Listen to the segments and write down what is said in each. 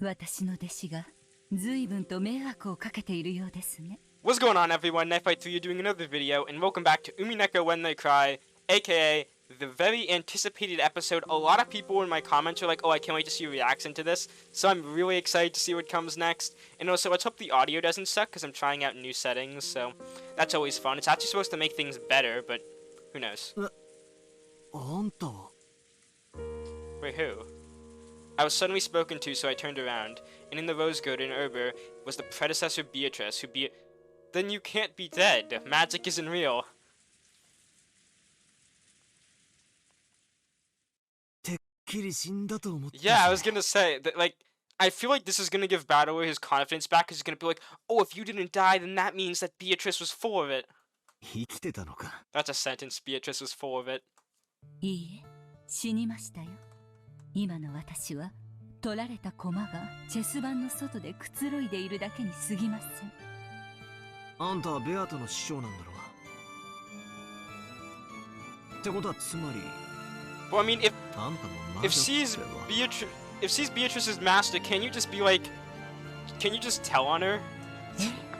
私の弟子が随分と迷惑をかけているようですね。What's going on, everyone? Knife3 doing another video, and welcome back to Umineko When They Cry, aka the very anticipated episode. A lot of people in my comments are like, oh, I can't wait to see your reaction to this, so I'm really excited to see what comes next. And also, let's hope the audio doesn't suck, because I'm trying out new settings, so that's always fun. It's actually supposed to make things better, but who knows? Wait, who? I was suddenly spoken to, so I turned around, and in the rose garden arbor was the predecessor Beatrice, who Then you can't be dead. Magic isn't real. Yeah, I was gonna say that, like, I feel like this is gonna give Battler his confidence back, because he's gonna be like, oh, if you didn't die, then that means that Beatrice was full of it. That's a sentence. Beatrice was full of it. いいえ、死にましたよ。今の私は取られた駒がチェス盤の外でくつろいでいるだけに過ぎません。あんたはベアトの師匠なんだろう。ってことはつまり。Well, I mean, if she's Beatrice's master, can you just be like, can you just tell on her?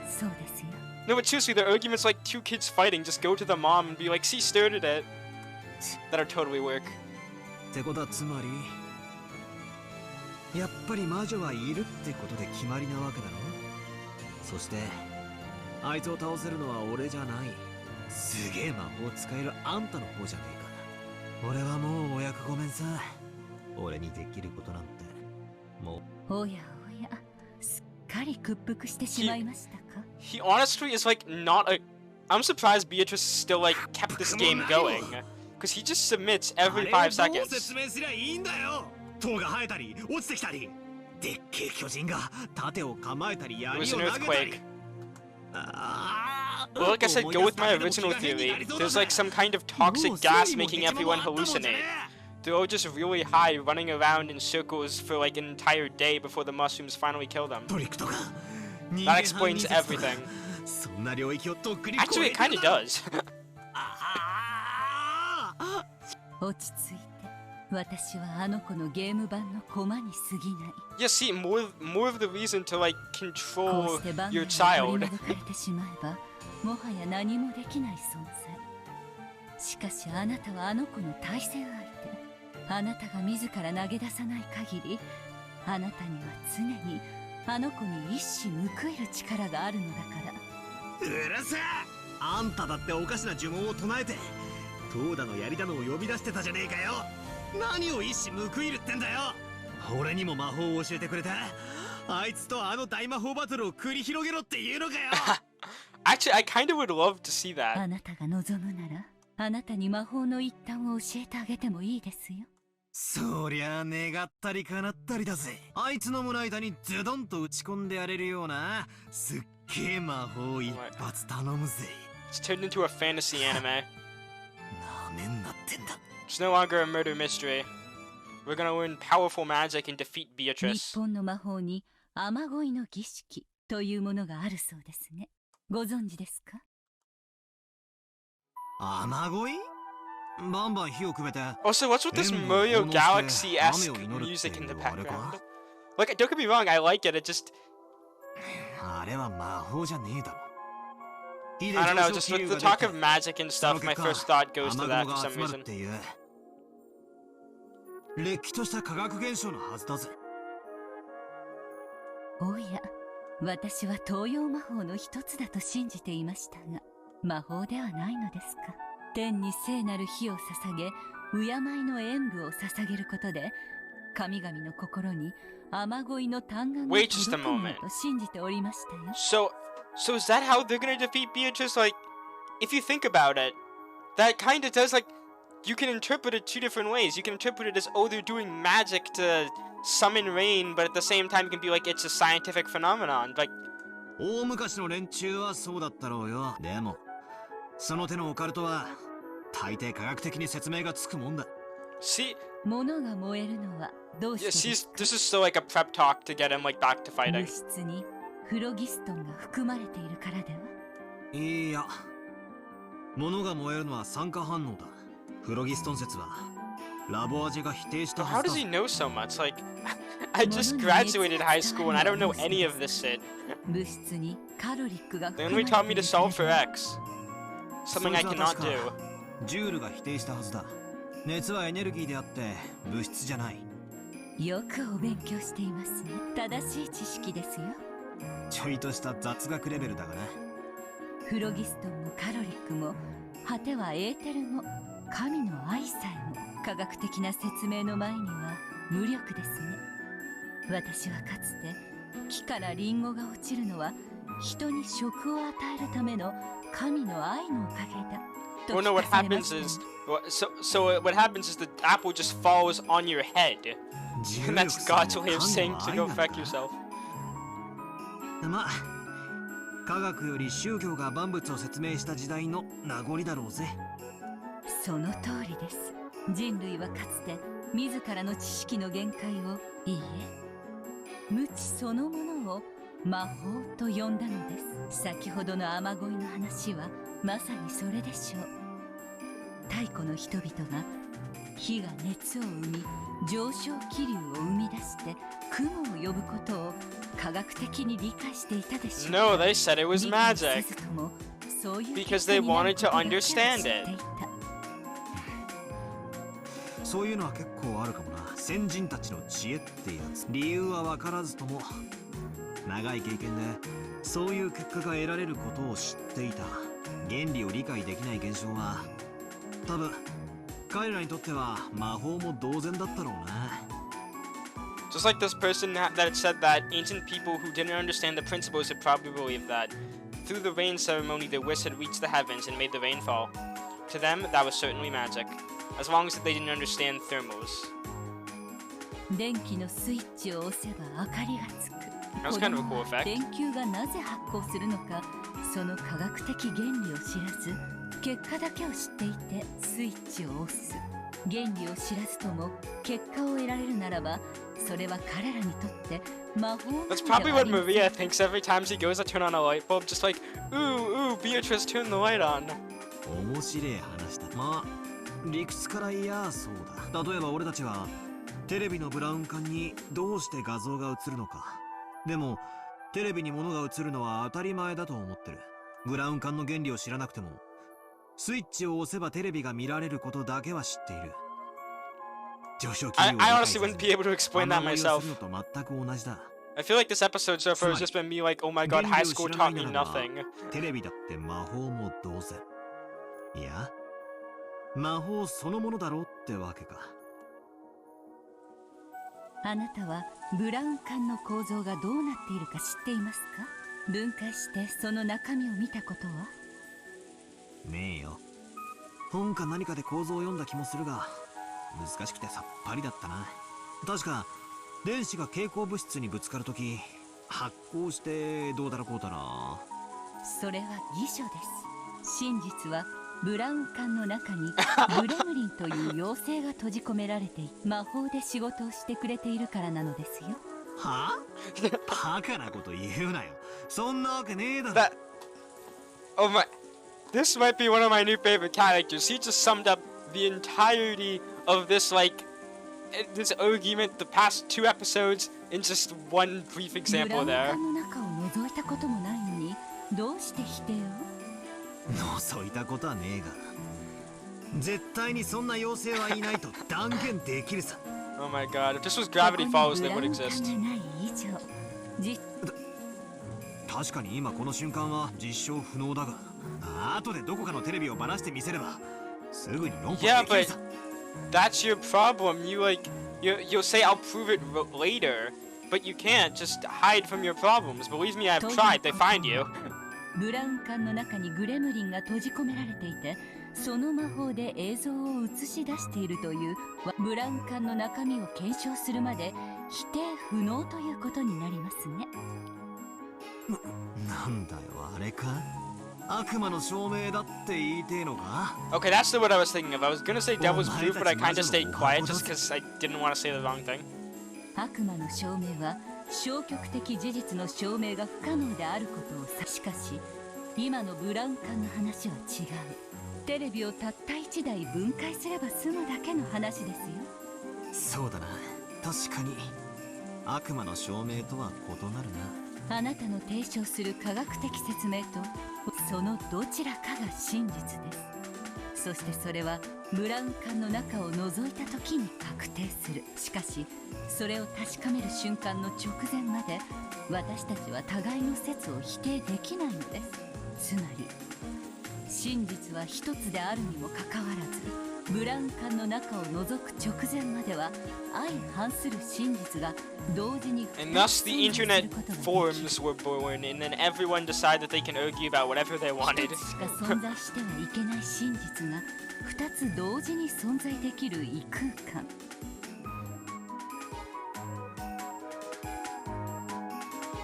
そうですよ。No, but seriously, the argument's like two kids fighting. Just go to the mom and be like, she started it. That'll totally work. ってことはつまり。やっぱり魔女はいるってことで決まりなわけだろ。そしてあいつを倒せるのは俺じゃない。すげえ魔法使えるあんたの方じゃねえか。俺はもうお役ごめんさ。俺にできることなんてもう。おやおや、すっかり屈服してしまいましたか。He honestly is like not a. I'm surprised Beatrice still like kept this game going, because he just submits every 5 seconds. 塔が生えたり落ちてきたり、でっけえ巨人が盾を構えたり槍を It 投 was げ an たり。 earthquake. Well, like I said, go with my original theory. There's like some kind of toxic gas making everyone hallucinate. They're all just really high, running around in circles for like an entire day before the mushrooms finally kill them. That explains everything. Actually, it kind of does. 落ち着いて。私はあの子のゲーム版の駒に過ぎない。Yeah, see, more of the reason to like control your child. 取り除かれてしまえば、もはや何もできない存在。しかしあなたはあの子の対戦相手。あなたが自ら投げ出さない限り、あなたには常にあの子に一矢報いる力があるのだから。うるせえ！あんただっておかしな呪文を唱えて、トーダの槍だのを呼び出してたじゃねえかよ。何を一矢報いるってんだよ。俺にも魔法を教えてくれた。あいつとあの大魔法バトルを繰り広げろって言うのかよ。Actually, I kind of would love to see that. あなたが望むなら、あなたに魔法の一端を教えてあげてもいいですよ。そりゃ願ったり叶ったりだぜ。あいつの胸板にズドンと打ち込んでやれるようなすっげえ魔法一発頼むぜ。It's turned into a fantasy anime. なめんなってんだ。It's no longer a murder mystery. We're gonna learn powerful magic and defeat 日 Beatrice. 本の魔法に雨乞いの儀式というものがあるそうですね。ご存知ですか？雨乞い？バンバン火をくべて。Also, what's with this Mario Galaxy-esque music in the background? Like, don't get me wrong, I like it. It just... あれは魔法じゃねえだろ。I don't know, just with the talk of magic and stuff, my first thought goes to that for some reason. れっきとした科学現象のはずだぜ。おや、私は東洋魔法の一つだと信じていましたが、魔法ではないのですか。天に聖なる火を捧げ、敬いの演舞を捧げることで、神々の心に雨乞いの嘆願が届くのだと信じておりましたよ。So is that how they're gonna defeat Beatrice? Like, if you think about it, that kind of does, like, you can interpret it 2 different ways. You can interpret it as, oh, they're doing magic to summon rain, but at the same time, you can be like, it's a scientific phenomenon. Like, 大昔の連中はそうだったろうよ。でも、その手のオカルトは大抵科学的に説明がつくもんだ。see, 物が燃えるのはどうしてですか？ this is still like a prep talk to get him like back to 物 fighting. 質にフロギストンが含まれているからでは？いや、物が燃えるのは酸化反応だ。フロギストン説はラボアジェが否定したは How ず does だ。 he know so much? Like, I just graduated high school and I don't know any of this shit. 物質にカロリックが They 含ま only れ taught て me い to る solve for X. そ Something い I つは cannot 確か do. ジュールが否定したはずだ。熱はエネルギーであって物質じゃない。よくお勉強していますね。正しい知識ですよ。ちょいとした雑学レベルだがな。フロギストンもカロリックも果てはエーテルも神の愛さえも科学的な説明の前には無力ですね。私はかつて木からリンゴが落ちるのは人に食を与えるための神の愛のおかげだと Well, no, 聞 what かされま happens した。 is, so what happens is the apple just falls on your head, and that's God's way of saying to go fuck yourself. まあ、科学より宗教が万物を説明した時代の名残だろうぜ。その通りです。人類はかつて自らの知識の限界を、いいえ、無知そのものを魔法と呼んだのです。先ほどの雨乞いの話はまさにそれでしょう。太古の人々が火が熱を生み上昇気流を生み出して雲を呼ぶことを科学的に理解していたでしょう。 No, they said it was 理解せ magic. ずともそういう Because they wanted to 結果になることだけは understand 知 it. っていた。そういうのは結構あるかもな。先人たちの知恵ってやつ。理由は分からずとも長い経験でそういう結果が得られることを知っていた。原理を理解できない現象は多分彼らにとっては魔法も同然だったろうな。 Just like this person that had said that ancient people who didn't understand the principles had probably believed that through the rain ceremony the wish had reached the heavens and made the rain fall. To them, that was certainly magic, as long as they didn't understand thermals. 電気のスイッチを押せば明かりがつく。 That was 子 kind of a 供 cool は effect. 電球がなぜ発光するのか、その科学的原理を知らず、結果だけを知っていてスイッチを押す。原理を知らずとも結果を得られるならば、それは彼らにとって魔法なの That's では probably あ what りません。 Maria thinks every time she goes to turn on a light bulb, just like, ooh, Beatrice, turn the light on. 面白い話だ。まあ理屈から言やそうだ。例えば俺たちはテレビのブラウン管にどうして画像が映るのか。でもテレビに物が映るのは当たり前だと思ってる。ブラウン管の原理を知らなくてもスイッチを押せばテレビが見られることだけは知っている。上昇気流を理 I 解 honestly せず wouldn't be able to explain that 雨乞いを myself. するのと全く同じだ。 I feel like this episode so far has just been me like, oh my god, high school taught me nothing. テレビだって魔法も同然。いや魔法そのものだろうってわけか。あなたはブラウン管の構造がどうなっているか知っていますか？分解してその中身を見たことは？ねえよ。本か何かで構造を読んだ気もするが難しくてさっぱりだったな。確か電子が蛍光物質にぶつかるとき発光してどうだろうこうだな。それは偽書です。真実はブラウン管の中にグレムリンという妖精が閉じ込められていて魔法で仕事をしてくれているからなのですよ。はあバカなこと言うなよ。そんなわけねえだろ。 That. Oh my. This might be one of my new favorite characters. He just summed up the entirety of this, like, this argument, the past 2 episodes, in just one brief ブ example ラウン there. 管の中を覗いたこともないのにどうして否定を？覗いたことはねえが絶対にそんな妖精はいないと断言できるさ。 Oh my god. If this was Gravity Falls, they would ここに exist. ブラウン管がない以上じ確かに今この瞬間は実証不能だが後でどこかのテレビをばらしてみせればすぐに論破 Yeah, できる but さ。 that's your problem. You'll say I'll prove it later, but you can't just hide from your problems. Believe me, I've tried. They find you. ブラウン管の中にグレムリンが閉じ込められていてその魔法で映像を映し出しているというブラウン管の中身を検証するまで否定不能ということになりますね。なんだよあれか悪魔の証明だって言いてえのか。 Okay, that's what I was thinking of. I was gonna say Devil's Proof, but I kind of stayed quiet just because I didn't want to say the wrong thing. 悪魔の証明は消極的事実の証明が不可能であることをしかし今のブラウン管の話は違う。テレビをたった1台分解すれば済むだけの話ですよ。そうだな確かに悪魔の証明とは異なるな。あなたの提唱する科学的説明とそのどちらかが真実です。そしてそれはブラウン管の中を覗いた時に確定する。しかしそれを確かめる瞬間の直前まで私たちは互いの説を否定できないのです。つまり真実は一つであるにもかかわらず、ブラウン管の中を覗く直前までは相反する真実が同時に And thus the internet forums were born, and then everyone decided that they can argue about whatever they wanted. 一つしか存在してはいけない真実が二つ同時に存在できる異空間。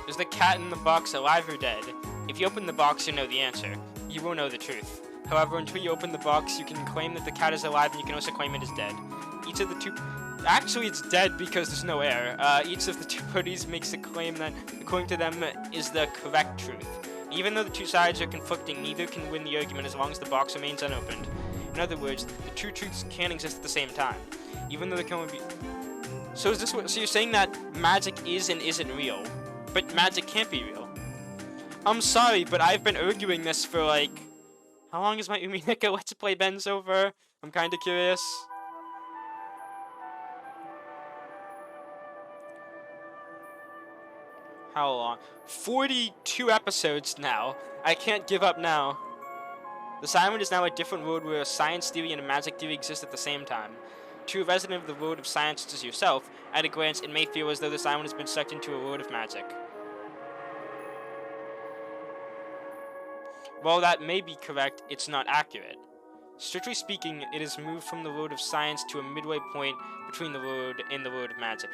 Is the cat in the box alive or dead? If you open the box, you know the answer. You will know the truth. However, until you open the box, you can claim that the cat is alive, and you can also claim it is dead. Each of the two... Actually, it's dead because there's no air. Each of the two parties makes a claim that, according to them, is the correct truth. Even though the two sides are conflicting, neither can win the argument as long as the box remains unopened. In other words, the two truths can exist at the same time, even though they can only be... So is this what... So you're saying that magic is and isn't real, but magic can't be real? I'm sorry, but I've been arguing this for, like... How long has my Umineko Let's Play been so far? I'm kinda curious. How long? 42 episodes now. I can't give up now. The Silent is now a different world where a science theory and a magic theory exist at the same time. To a resident of the world of science such as yourself, at a glance it may feel as though the Silent has been sucked into a world of magic. While that may be correct, it's not accurate. Strictly speaking, it has moved from the world of science to a midway point between the world and the world of magic.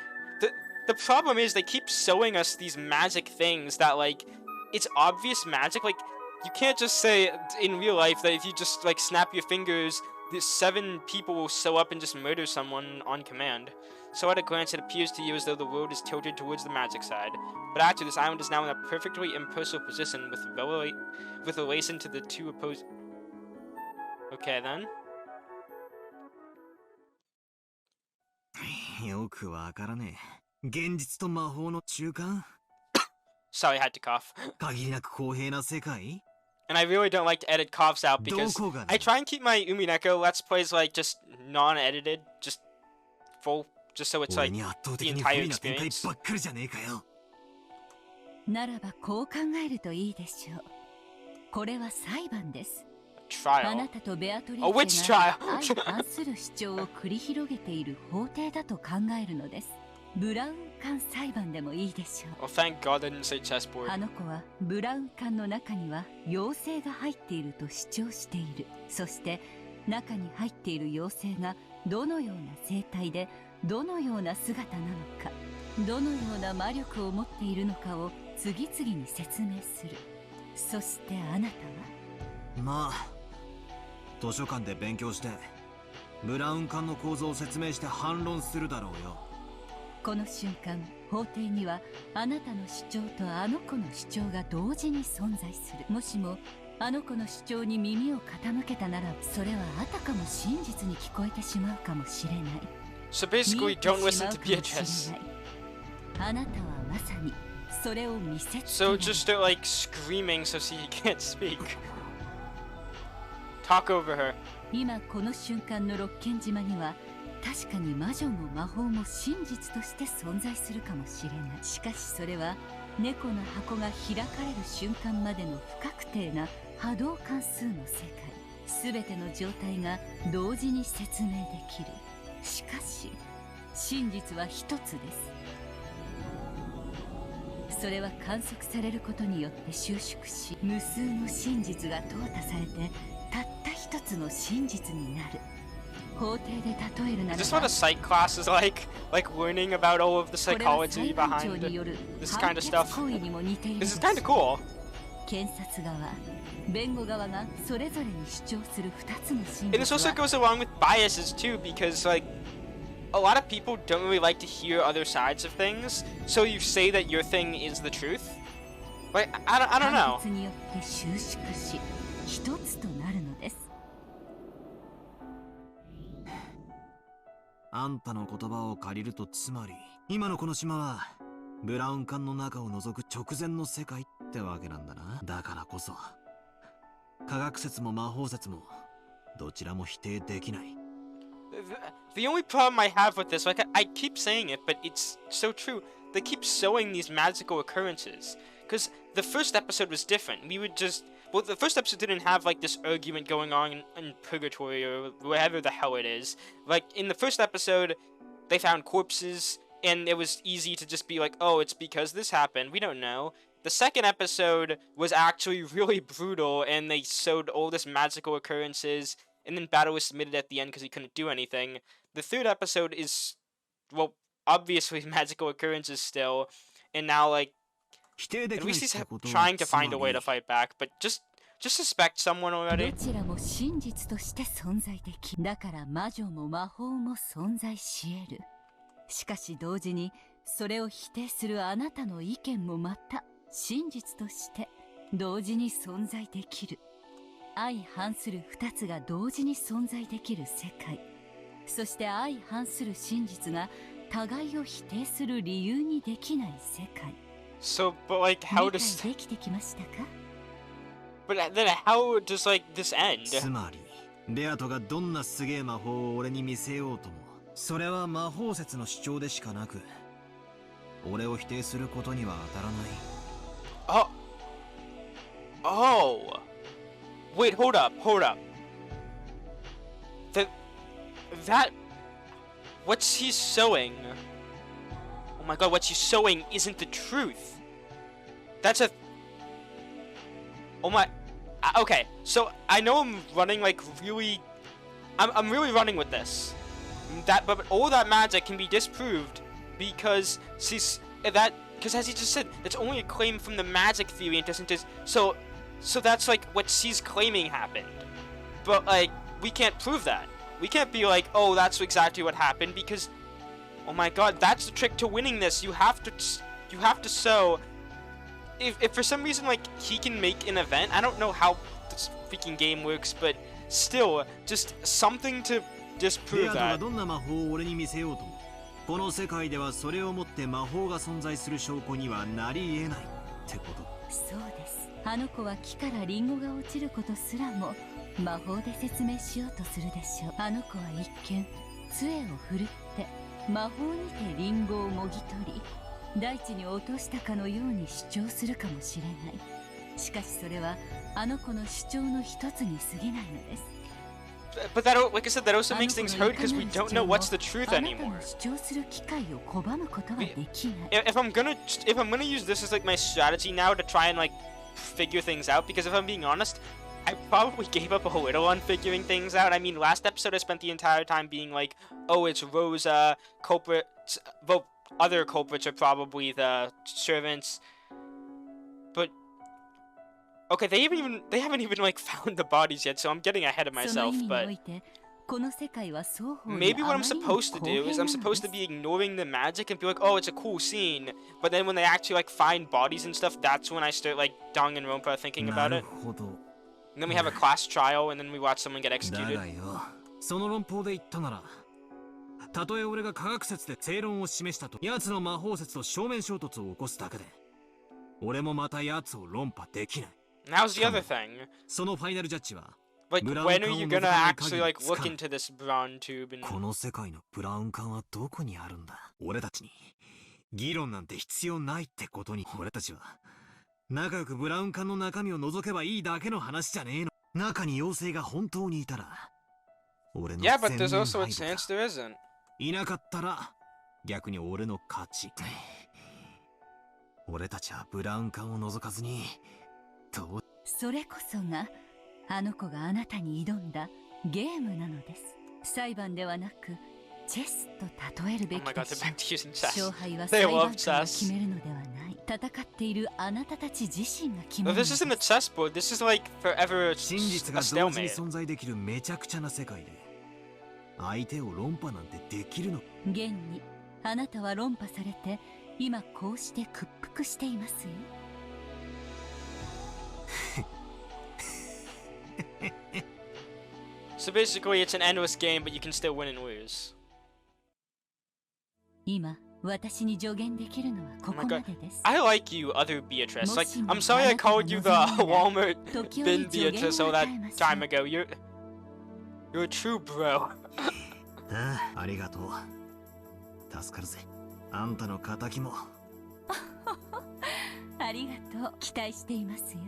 The problem is they keep showing us these magic things that, like, it's obvious magic. Like, you can't just say in real life that if you just, like, snap your fingers, the 7 people will show up and just murder someone on command. So at a glance, it appears to you as though the world is tilted towards the magic side. But actually, this island is now in a perfectly impersonal position with relation to the two opposing... Okay, then. よくわからねえ。現実と魔法の中間 Sorry, I had to cough. 限りなく公平な世界 And I really don't like to edit coughs out because I try and keep my Umineko Let's Plays like just non-edited, just full, just so it's like the entire experience. ばっかりじゃねえかよ。ならばこう考えるといいでしょう。これは裁判です。Trial. あなたとベアトリ A ー witch チェが trial. 相反する主張を繰り広げている法廷だと考えるのです。ブラウン管裁判でもいいでしょう。Well, thank God I didn't say chessboard. あの子はブラウン管の中には妖精が入っていると主張している。そして中に入っている妖精がどのような生態でどのような姿なのか、どのような魔力を持っているのかを次々に説明する。そしてあなたはまあ図書館で勉強してブラウン管の構造を説明して反論するだろうよ。この瞬間、法廷にはあなたの主張とあの子の主張が同時に存在する。もしもあの子の主張に耳を傾けたなら、それはあたかも真実に聞こえてしまうかもしれない。So basically, don't listen to Beatrice. あなたはまさにそれを見せつける。So just start like screaming so she can't speak. Talk over her. 今この瞬間の六軒島には確かに魔女も魔法も真実として存在するかもしれない。しかしそれは猫の箱が開かれる瞬間までの不確定な波動関数の世界。すべての状態が同時に説明できる。しかし真実は一つです。それは観測されることによって収縮し、無数の真実が淘汰されてたった一つの真実になる。法廷で例えるならば、 Is this what a psych class is like? Like learning about all of the psychology behind this kind of stuff? This is kind of cool. 検察側、弁護側がそれぞれに主張する二つの真 And this 実 also は goes along with biases too, because like a lot of people don't really like to hear other sides of things, so you say that your thing is the truth. Like I don't know. 判決によって収縮し、一つとなるのです。あんたの言葉を借りるとつまり今のこの島はブラウン管の中を覗く直前の世界ってわけなんだな。だからこそ科学説も魔法説もどちらも否定できない。 The only problem I have with this, like I keep saying it, but it's so true. They keep showing these magical occurrences. Because the first episode was different. We would just... Well, the first episode didn't have, like, this argument going on in Purgatory or wherever the hell it is. Like, in the first episode, they found corpses, and it was easy to just be like, oh, it's because this happened. We don't know. The second episode was actually really brutal, and they showed all this magical occurrences, and then Battle was submitted at the end because he couldn't do anything. The third episode is, well, obviously magical occurrences still, and now, like, at least he's trying to find a way to fight back, but just suspect someone already. どちらも真実として存在でき、だから魔女も魔法も存在し得る。しかし同時にそれを否定するあなたの意見もまた真実として同時に存在できる。相反する二つが同時に存在できる世界、そして相反する真実が互いを否定する理由にできない世界。So, but like, how does... 理解できてきましたか? But then how does, like, this end? つまりベアトがどんなすげえ魔法を俺に見せようとも、それは魔法説の主張でしかなく、俺を否定することには当たらない。Oh. Wait, hold up. That... What's he showing? Oh my god, what he's showing isn't the truth. That's a... Oh my... Okay, so I know I'm running like really... I'm really running with this. But all that magic can be disproved because because as he just said, that's only a claim from the magic theory and doesn't just... So that's like what she's claiming happened. But like, we can't prove that. We can't be like, oh, that's exactly what happened because... Oh my god, that's the trick to winning this. You have to show... If for some reason, like, he can make an event, I don't know how this freaking game works, but still, just something to disprove that. どんな魔法を俺に見せようとも、この世界ではそれをもって魔法が存在する証拠にはなり得ないってこと。そうです。あの子は木からリンゴが落ちることすらも魔法で説明しようとするでしょう。あの子は一見杖を振るって魔法にてリンゴをもぎ取り大地に落としたかのように主張するかもしれない。しかしそれはあの子の主張の一つに過ぎないのです。But that, like I said, that also makes things hard because we don't know what's the truth anymore. If I'm gonna use this as like my strategy now to try and like figure things out, because if I'm being honest, I probably gave up a little on figuring things out. I mean, last episode I spent the entire time being like, oh, it's Rosa, culprits, well, other culprits are probably the servants, but okay, they haven't even like found the bodies yet, so I'm getting ahead of myself, but maybe what I'm supposed to do is I'm supposed to be ignoring the magic and be like, oh, it's a cool scene, but then when they actually like find bodies and stuff, that's when I start like Dong and Rompa thinking about it. And then we have a class trial, and then we watch someone get executed. その論法で言ったなら、たとえ俺が科学説で正論を示したと、奴の魔法説と正面衝突を起こすだけで、俺もまた奴を論破できない。And how's the other thing? そのファイナルジャッジは、like, when are you gonna actually like look into this brown tube and... この世界のブラウン管はどこにあるんだ？俺たちに議論なんて必要ないってことに、俺たちは仲良くブラウン管の中身を覗けばいいだけの話じゃねえの。中に妖精が本当にいたら、俺の全面 Yeah, but there's also a chance there isn't. いなかったら逆に俺の勝ち。俺たちはブラウン管を覗かずにどう？それこそがあの子があなたに挑んだゲームなのです。裁判ではなくチェスと例えるべきでしょう。勝敗は裁判官が決めるのではない。戦っているあなたたち自身が決めるのです。This isn't a chessboard. This is like forever a 真実が同時に stalemate. 存在できるめちゃくちゃな世界で相手を論破なんてできるの？現にあなたは論破されて今こうして屈服していますよ。So basically, it's an endless game, but you can still win and lose. 今私に助言できるのはここまでです。 I like you, other Beatrice. Like, I'm sorry I called you the Walmart bin Beatrice all that time ago. You're a true bro. ありがとう。助かるぜ。あんたの仇も。ありがとう。期待していますよ。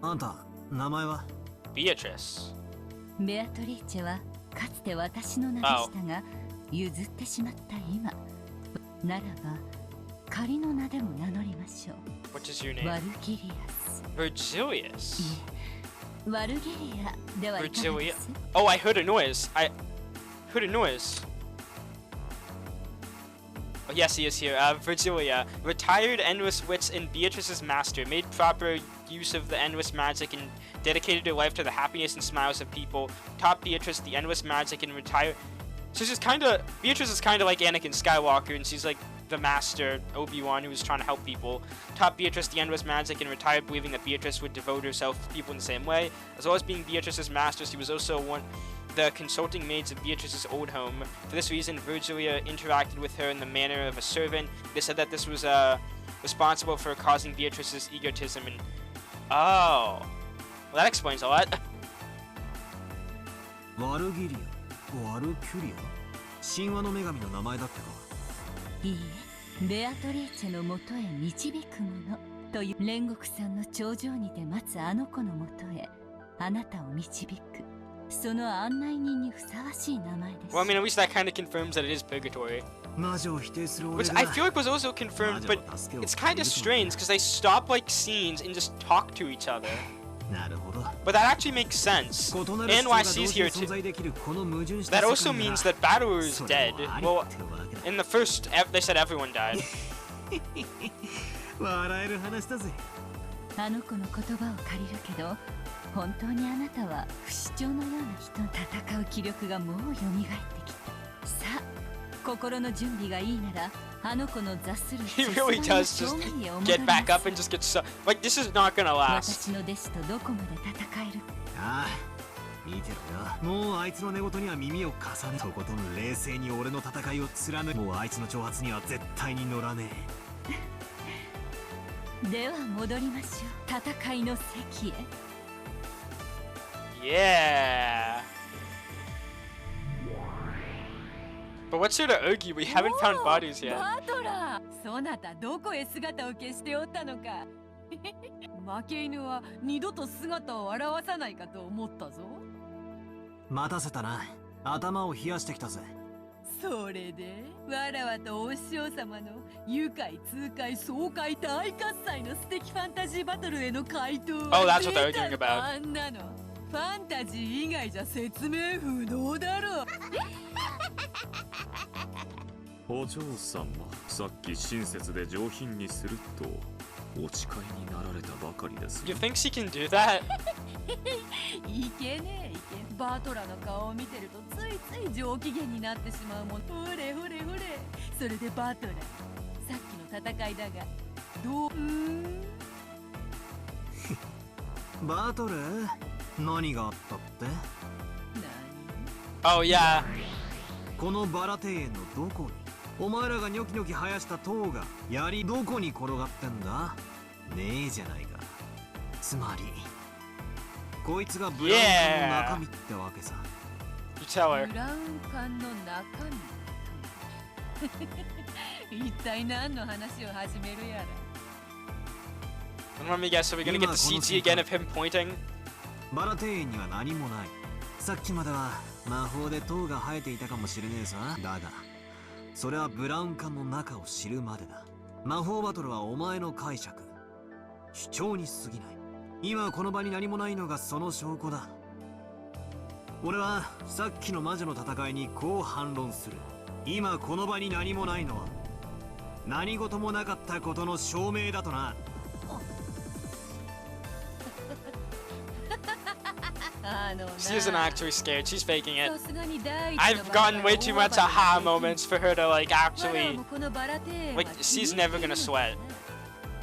あんた、名前は？ Beatrice. ベアトリーチェはかつて私の名でしたが、譲ってしまった今。ならば仮の名でも名乗りましょう。 What is your name? ワルギリアス。 Virgilius. いえ、ワルギリアではいかがです？ Oh, I heard a noise. I heard a noise. Oh, yes, he is here. Virgilia, retired endless wits and Beatrice's master, made proper use of the endless magic and dedicated her life to the happiness and smiles of people. Taught Beatrice the endless magic and retired. So she's Beatrice is kind of like Anakin Skywalker, and she's like the master, Obi-Wan, who was trying to help people. Taught Beatrice the endless magic and retired believing that Beatrice would devote herself to people in the same way. As well as being Beatrice's master, she was also the consulting maids of Beatrice's old home. For this reason, Virgilia interacted with her in the manner of a servant. They said that this was responsible for causing Beatrice's egotism and... Oh. Well, that explains a lot. ワルギリア、ワルキュリア、神話の女神の名前だってか。いいえ、ベアトリーチェのもとへ導くものという煉獄さんの頂上にて待つあの子のもとへあなたを導く。その案内人にふさわしい名前です。 Well, I mean, at least that kind of confirms that it is purgatory. 魔女を否定する俺 Which が I feel like was also confirmed, but it's kind of strange because they stop like scenes and just talk to each other. なるほど。 But that actually makes sense. NYC's here too. That also means that Battler is dead. Well, in the first, they said everyone died. 笑える話だぜ。あの子の言葉を借りるけど、本当にあなたは不死鳥のような人と戦う気力がもう蘇ってきた。さあ、心の準備がいいなら、あの子の雑する He really does just get back up and just get stuck. Like, this is not gonna last. 私の弟子とどこまで戦える？ああ、見てろよ。もうあいつの寝言には耳を重ね、とことん冷静に俺の戦いを貫く。もうあいつの挑発には絶対に乗らねえ。では戻りましょう。戦いの席へ。Yeah. But what's here to argue? We haven't found bodies yet. バトラー、そなたどこへ姿を消しておったのか。負け犬は二度と姿を現さないかと思ったぞ。待たせたな。頭を冷やしてきたぜ。それでわらわとお師匠様の愉快痛快爽快大喝采の素敵ファンタジーバトルへの回答は Oh, that's what they're arguing about. あんなのファンタジー以外じゃ説明不能だろう。お嬢様、さっき親切で上品にするとお誓いになられたばかりです。 You think she can do that? いけねえいけ。バトラの顔を見てるとついつい上機嫌になってしまうもん。ほれほれほれ。それでバトラ、さっきの戦いだがどう？バトル？何があったって？Oh, yeah. このバラ庭園のどこにお前らがニョキニョキ生やした塔が槍どこに転がってんだ？ねえじゃないか。つまりこいつがブラウン管の中身ってわけさ。You tell her. ブラウン管の中身。一体何の話を始めるやら。 Let me guess, so we're gonna get the CG again of him pointing? バラ庭園には何もない。さっきまでは魔法で塔が生えていたかもしれねえさ。だがそれはブラウン管の中を知るまでだ。魔法バトルはお前の解釈、主張に過ぎない。今この場に何もないのがその証拠だ。俺はさっきの魔女の戦いにこう反論する。今この場に何もないのは何事もなかったことの証明だとな。She isn't actually scared, she's faking it. I've gotten way too much aha moments for her to like actually, like, she's never gonna sweat.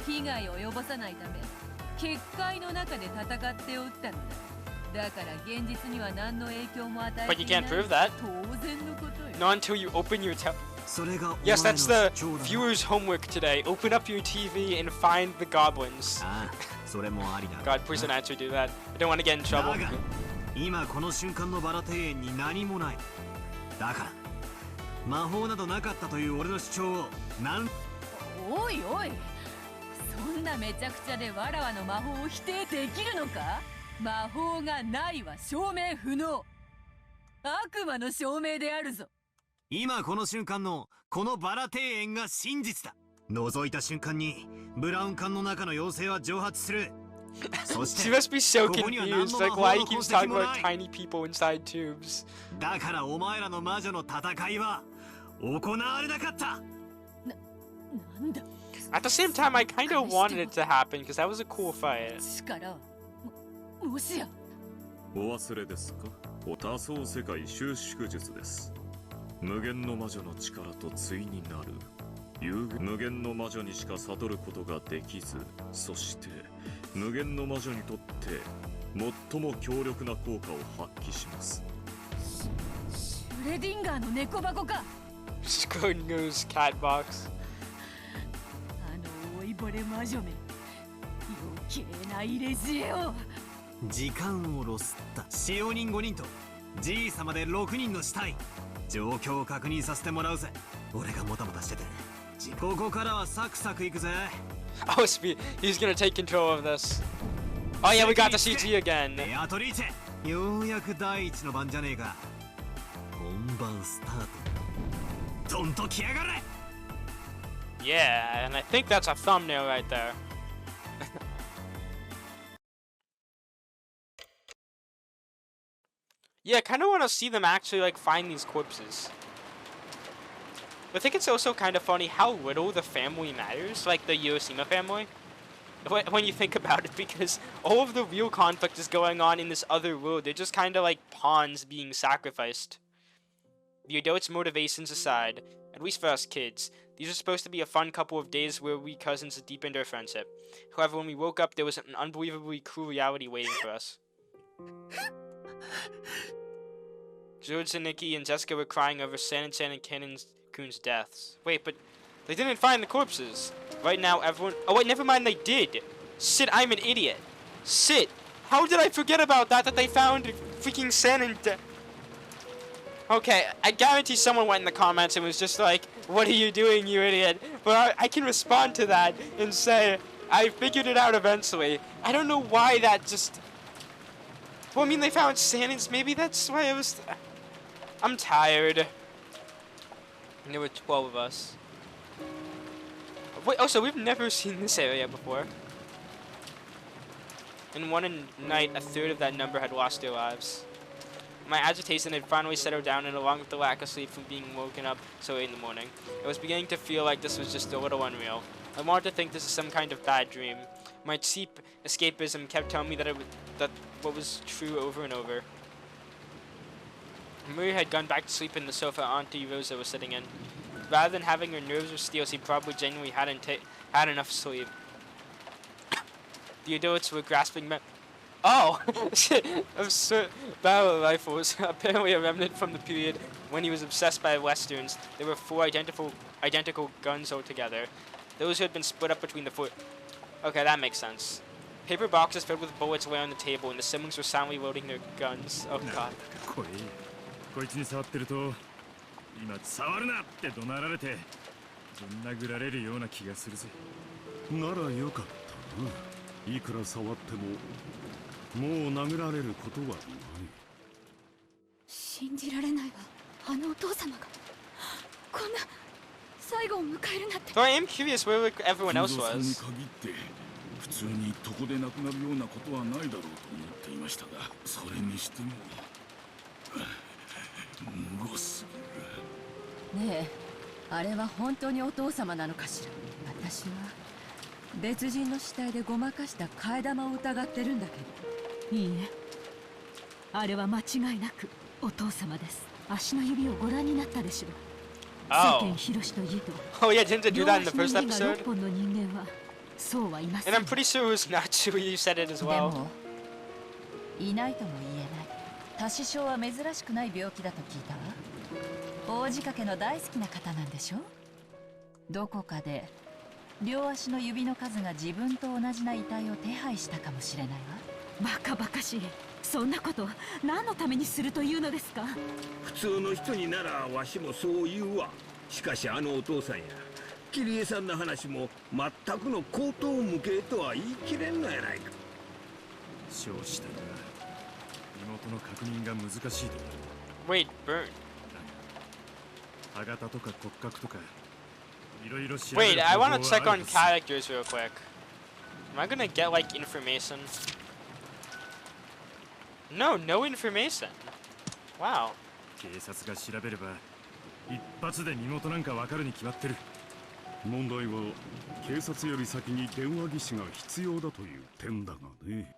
被害を及ぼさないため結界の中で戦っておったのだ。だから現実には何の影響も与えていない。 But you can't prove that. 当然のことよ。 Not until you open your Yes, that's the viewer's homework today. Open up your TV and find the goblins. ああ、それもありだ。 God, please don't actually do that. I don't want to get in trouble. だが今この瞬間のバラ庭園に何もない。だから魔法などなかったという俺の主張をおいおい、そんなめちゃくちゃでわらわの魔法を否定できるのか？魔法がないは証明不能。悪魔の証明であるぞ。今この瞬間のこのバラ庭園が真実だ。覗いた瞬間にブラウン管の中の妖精は蒸発する。そして She must be so confused, like why he keeps talking about tiny people inside tubes. だからお前らの魔女の戦いは行われなかった。なんだ。At the same time, I kind of wanted it to happen because that was a cool fight. 力はもしやお忘れですか？多層世界収縮術です。無限の魔女の力と対になる無限の魔女にしか悟ることができず、そして無限の魔女にとって最も強力な効果を発揮します。シュレディンガーの猫箱か。Schrödinger's cat box. 老いぼれ魔女め、余計な入れ知恵を。時間をロスった使用人5人とじい様で6人の死体、状況を確認させてもらうぜ。俺がもたもたしてて、ここからはサクサクいくぜ。Oh, he's gonna take control of this. Oh yeah, we got the CG again. エアトリーチェ、ようやく第一の番じゃねえか。本番スタート。どんと来やがれ。 Yeah, and I think that's a thumbnail right there. Yeah, I kind of want to see them actually like find these corpses. I think it's also kind of funny how little the family matters, like the Ushiromiya family, when you think about it, because all of the real conflict is going on in this other world. They're just kind of like pawns being sacrificed. The adults' motivations aside, at least for us kids, these are supposed to be a fun couple of days where we cousins deepened our friendship. However, when we woke up, there was an unbelievably cruel reality waiting for us. George and Nikki and Jessica were crying over San and Cannon-kun's deaths. Wait, but they didn't find the corpses. Right now, everyone... Oh, wait, never mind, they did. Sit, I'm an idiot. Sit, how did I forget about that they found freaking San and... Okay, I guarantee someone went in the comments and was just like, what are you doing, you idiot? But I can respond to that and say, I figured it out eventually. I don't know why that just... Well, I mean, they found Sanins. Maybe that's why it was... I'm tired. And there were 12 of us. Wait, oh, so we've never seen this area before. In one night, a third of that number had lost their lives. My agitation had finally settled down, and along with the lack of sleep from being woken up so late in the morning, I was beginning to feel like this was just a little unreal. I wanted to think this is some kind of bad dream. My cheap escapism kept telling me that what was true over and over. Maria had gone back to sleep in the sofa Auntie Rosa was sitting in. Rather than having her nerves or steel, she probably genuinely hadn't had enough sleep. The adults were grasping Oh! Absurd battle rifles, apparently a remnant from the period when he was obsessed by westerns. There were 4 identical guns altogether. Those who had been split up between the 4... Okay, that makes sense. Paper boxes filled with bullets lay on the table, and the siblings were silently loading their guns. Oh god. こいつに触ってると今触るなって怒鳴られてぶん殴られるような気がするぜ。ならよかったな。いくら触ってももう殴られることはない。信じられないわ。あのお父様がこんな最後を迎えるなんて。 So I am curious where everyone else 金蔵さんに was. 限って普通に床で亡くなるようなことはないだろうと思っていましたが、それにしてもむごすぎる。ねえ、あれは本当にお父様なのかしら。私は別人の死体でごまかした替え玉を疑ってるんだけど。いいえ、あれは間違いなくお父様です。足の指をご覧になったでしょう。世間広しといえど、 Oh yeah, didn't it do that in the first 両足の指が episode? 6本の人間はそうはいません。 And I'm pretty sure it was not true. You said it as で well. もいないとも言えない。多子症は珍しくない病気だと聞いたわ。大仕掛けの大好きな方なんでしょ。どこかで両足の指の数が自分と同じな遺体を手配したかもしれないわ。バカバカしい。そんなこと何のためにするというのですか。普通の人にならわしもそう言うわ。しかしあのお父さんや桐江さんの話も全くの口頭無形とは言い切れんのやないか。少子体が身元の確認が難しいとなる。 Wait, burn. 歯型とか骨格とかいろいろ調べ Wait, る I 方法 want は to check ある on はず。 characters real quick. Am I gonna get like information? No, no information. Wow. 警察が調べれば一発で身元なんかわかるに決まってる。問題は警察より先に電話技師が必要だという点だがね。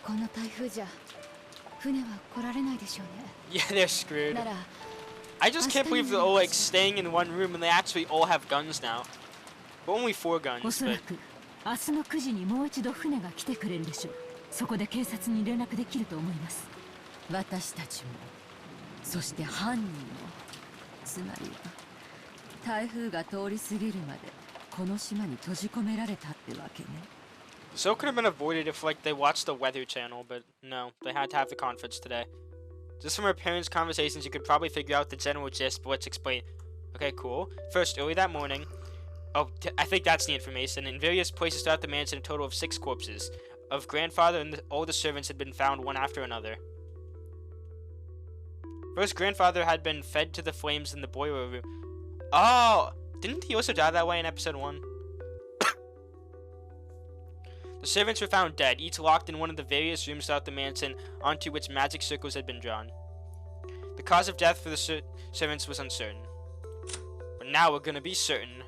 この台風じゃ船は来られないでしょうね。 Yeah, they're screwed. なら I just can't believe they're all like staying in one room and they actually all have guns now. But only 4 お guns. そら But く明日の9時にもう一度船が来てくれるでしょう。そこで警察に連絡できると思います。私たちも、そして犯人も、つまりは台風が通り過ぎるまでこの島に閉じ込められたってわけね。so could have been avoided if like they watched the Weather Channel, but no, they had to have the conference today. Just from our parents' conversations, you could probably figure out the general gist, but let's explain. Okay, cool. First, early that morning, I think that's the information. In various places throughout the mansion, a total of 6 corpses of grandfather and all the servants had been found one after another. First, grandfather had been fed to the flames in the boiler room. Oh, didn't he also die that way in episode 1? The servants were found dead, each locked in one of the various rooms throughout the mansion onto which magic circles had been drawn. The cause of death for the servants was uncertain. But now we're gonna be certain.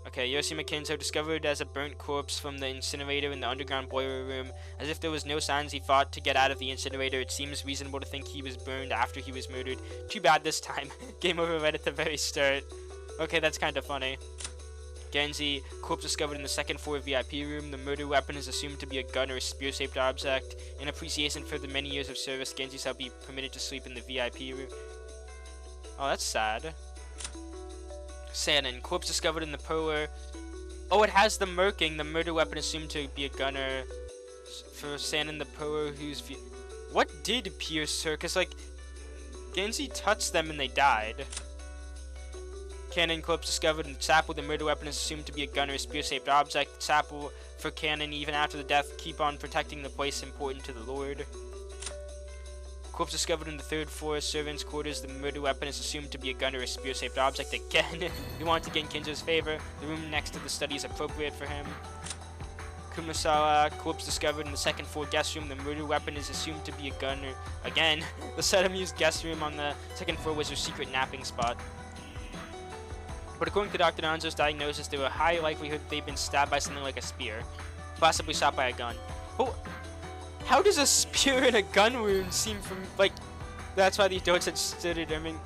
Okay, Yoshima Kinzo discovered as a burnt corpse from the incinerator in the underground boiler room. As if there was no signs he fought to get out of the incinerator, it seems reasonable to think he was burned after he was murdered. Too bad this time. Game over right at the very start. Okay, that's kind of funny. Genji, corpse discovered in the second floor VIP room. The murder weapon is assumed to be a gun or a spear-shaped object. In appreciation for the many years of service, Genji shall be permitted to sleep in the VIP room. Oh, that's sad. Sanin, corpse discovered in the parlor. Oh, it has the marking. The murder weapon assumed to be a gunner. For Sanin, the parlor whose... What did pierce her? Because, like, Genji touched them and they died. Cannon corpse discovered in the chapel. The murder weapon is assumed to be a gun or a spear-shaped object. The chapel for Cannon, even after the death, keep on protecting the place important to the Lord. Corpse discovered in the 3rd floor servants' quarters. The murder weapon is assumed to be a gun or a spear-shaped object. Again, we want to gain Kinzo's favor. The room next to the study is appropriate for him. Kumasawa, corpse discovered in the 2nd floor guest room. The murder weapon is assumed to be a gun or... Again, the Setamu's guest room on the 2nd floor was her secret napping spot. But according to Dr. Nanzo's diagnosis, there were a high likelihood they'd been stabbed by something like a spear, possibly shot by a gun. But how does a spear and a gun wound seem from, like, that's why the adults had studied, I mean,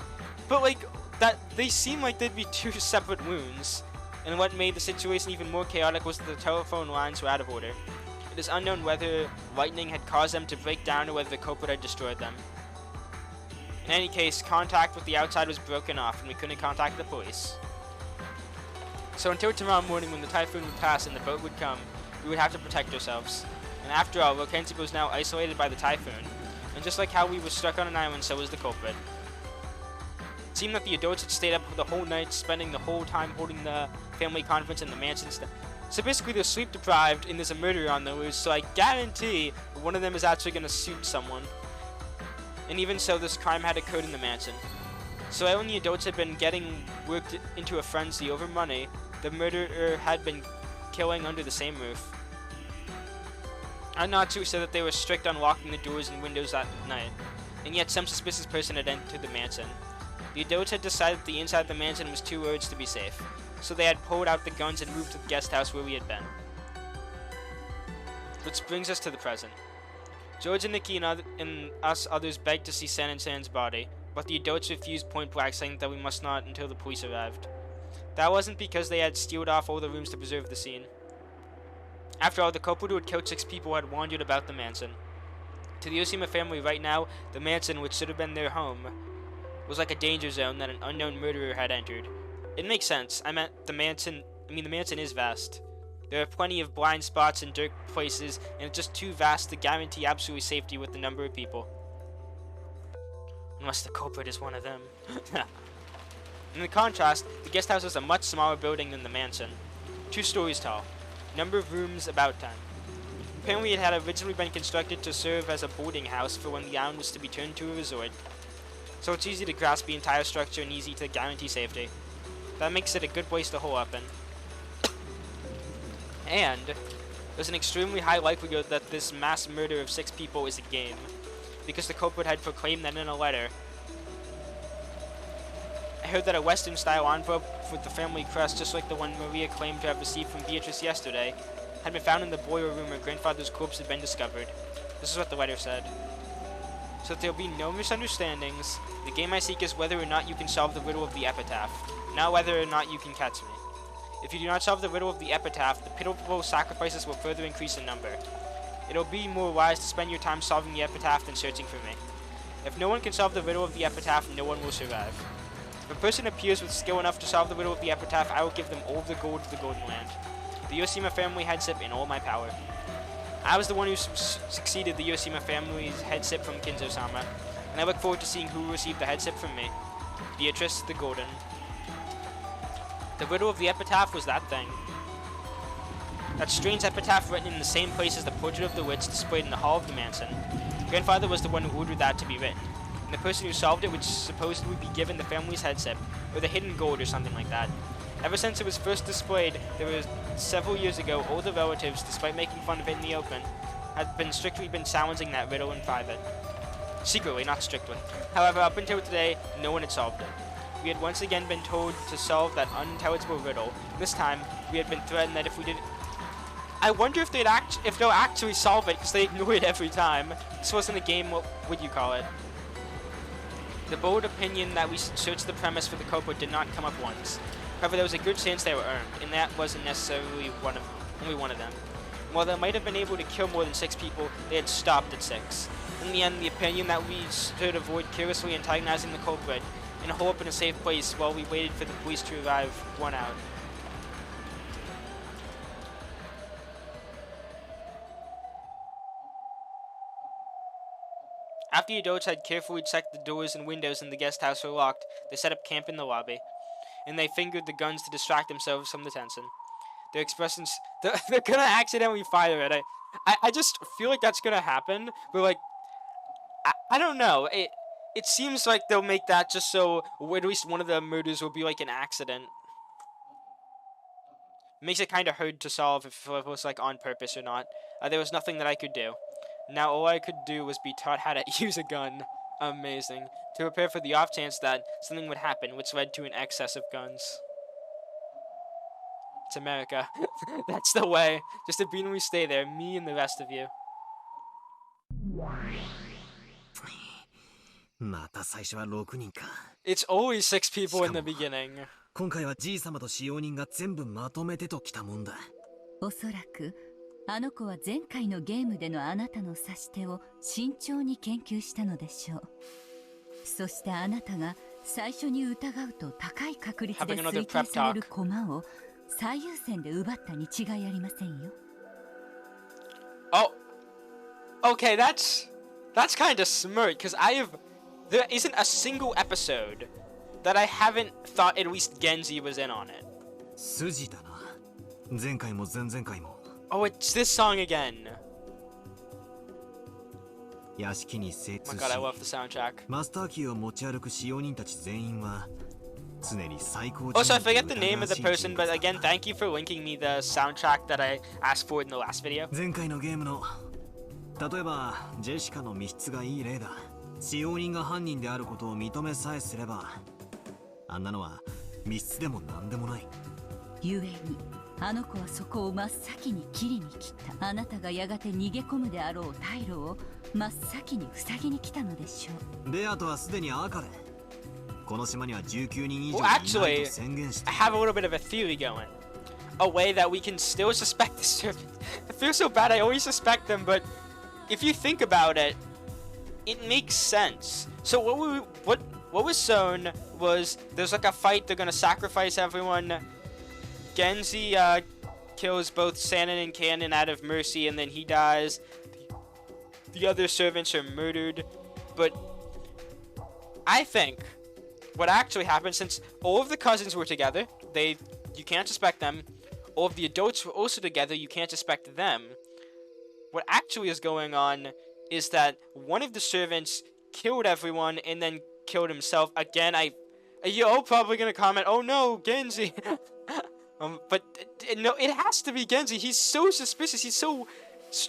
but like, that, they seem like they'd be 2 separate wounds, and what made the situation even more chaotic was that the telephone lines were out of order. It is unknown whether lightning had caused them to break down or whether the culprit had destroyed them. In any case, contact with the outside was broken off, and we couldn't contact the police. So until tomorrow morning when the typhoon would pass and the boat would come, we would have to protect ourselves. And after all, Rokensi was now isolated by the typhoon, and just like how we were stuck on an island, so was the culprit. It seemed that the adults had stayed up for the whole night, spending the whole time holding the family conference in the mansion. So basically they're sleep deprived and there's a murderer on the loose, so I guarantee one of them is actually going to shoot someone. And even so, this crime had occurred in the mansion. So when the adults had been getting worked into a frenzy over money, the murderer had been killing under the same roof. Anatsu said that they were strict on locking the doors and windows at night, and yet some suspicious person had entered the mansion. The adults had decided that the inside of the mansion was too large to be safe, so they had pulled out the guns and moved to the guest house where we had been. Which brings us to the present. George and Nikki and us others begged to see San and San's body, but the adults refused point blank, saying that we must not until the police arrived. That wasn't because they had sealed off all the rooms to preserve the scene. After all, the culprit who had killed 6 people had wandered about the mansion. To the Yoshima family right now, the mansion, which should have been their home, was like a danger zone that an unknown murderer had entered. It makes sense. The mansion is vast. There are plenty of blind spots and dark places, and it's just too vast to guarantee absolute safety with the number of people. Unless the culprit is one of them. In contrast, the guest house was a much smaller building than the mansion. 2 stories tall. Number of rooms, about 10. Apparently it had originally been constructed to serve as a boarding house for when the island was to be turned to a resort. So it's easy to grasp the entire structure and easy to guarantee safety. That makes it a good place to hole up in. And there's an extremely high likelihood that this mass murder of 6 people is a game, because the culprit had proclaimed that in a letter. I heard that a Western-style envelope with the family crest, just like the one Maria claimed to have received from Beatrice yesterday, had been found in the boiler room where grandfather's corpse had been discovered. This is what the letter said. So that there will be no misunderstandings, the game I seek is whether or not you can solve the riddle of the epitaph, not whether or not you can catch me. If you do not solve the riddle of the epitaph, the pitiful sacrifices will further increase in number. It'll be more wise to spend your time solving the epitaph than searching for me. If no one can solve the riddle of the epitaph, no one will survive. If a person appears with skill enough to solve the riddle of the epitaph, I will give them all the gold of the Golden Land, the Ushiromiya family headship, in all my power. I was the one who succeeded the Ushiromiya family's headship from Kinzo-sama, and I look forward to seeing who will receive the headship from me. Beatrice the Golden. The riddle of the epitaph was that thing. That strange epitaph written in the same place as the portrait of the witch displayed in the hall of the mansion. Grandfather was the one who ordered that to be written, and the person who solved it would supposedly be given the family's headship, or the hidden gold or something like that. Ever since it was first displayed, there was several years ago, all the relatives, despite making fun of it in the open, had strictly been challenging that riddle in private. Secretly, not strictly. However, up until today, no one had solved it. We had once again been told to solve that unintelligible riddle. This time, we had been threatened that if we didn't... I wonder if they'll actually solve it, because they ignore it every time. This wasn't a game, what would you call it? The bold opinion that we should search the premise for the culprit did not come up once. However, there was a good chance they were earned, and that wasn't necessarily only one of them. While they might have been able to kill more than 6 people, they had stopped at 6. In the end, the opinion that we should avoid carelessly antagonizing the culprit and hole up in a safe place while we waited for the police to arrive won out. After the adults had carefully checked the doors and windows in the guest house were locked, they set up camp in the lobby, and they fingered the guns to distract themselves from the tension. Their expressions, they're gonna accidentally fire it. I just feel like that's gonna happen, but like, I don't know. It seems like they'll make that just so at least one of the murders will be like an accident. Makes it kind of hard to solve if it was like on purpose or not. There was nothing that I could do. Now all I could do was be taught how to use a gun. Amazing. To prepare for the off chance that something would happen, which led to an excess of guns. It's America. That's the way. Just obediently stay there, me and the rest of you. また最初は6人か。 It's always 6 people in the beginning. 今回はじいさまと使用人が全部まとめてときたもんだ。おそらくあの子は前回のゲームでのあなたの指し手を慎重に研究したのでしょう。そしてあなたが最初に疑うと高い確率で推定される駒を最優先で奪ったに違いありませんよ。Oh, okay, that's kind of smart because there isn't a single episode that I haven't thought at least Genji was in on it. 筋だな。前回も前々回も。 Oh, it's this song again. 屋敷に精 Oh 通 my し god, I love the soundtrack. マスターキーを持ち歩く使用人たち全員は常に最高 Also, I forget the name of the person, but again, thank you for linking me the soundtrack that I asked for in the last video. 前回のゲームの例えばジェシカの密室がいい例だ。使用人が犯人であることを認めさえすればあんなのは密室でも何でもない。故にあの子はそこを真っ先に切りに来た。あなたがやがて逃げ込むであろう退路を真っ先に塞ぎに来たのでしょう。ベアとはすでに赤でこの島には19人以上 Well, いない actually, と宣言して I have a little bit of a theory going. A way that we can still suspect the serpent. I feel so bad, I always suspect them, but if you think about it, it makes sense. So what was shown was there's like a fight. They're gonna sacrifice everyone. Genji kills both Sanin and Kanon out of mercy, and then he dies. The other servants are murdered. But I think what actually happened, since all of the cousins were together, you can't suspect them. All of the adults were also together, you can't suspect them. What actually is going on is that one of the servants killed everyone and then killed himself. Again, you're all probably gonna comment, "Oh no, Genji." But no, it has to be Genji. He's so suspicious.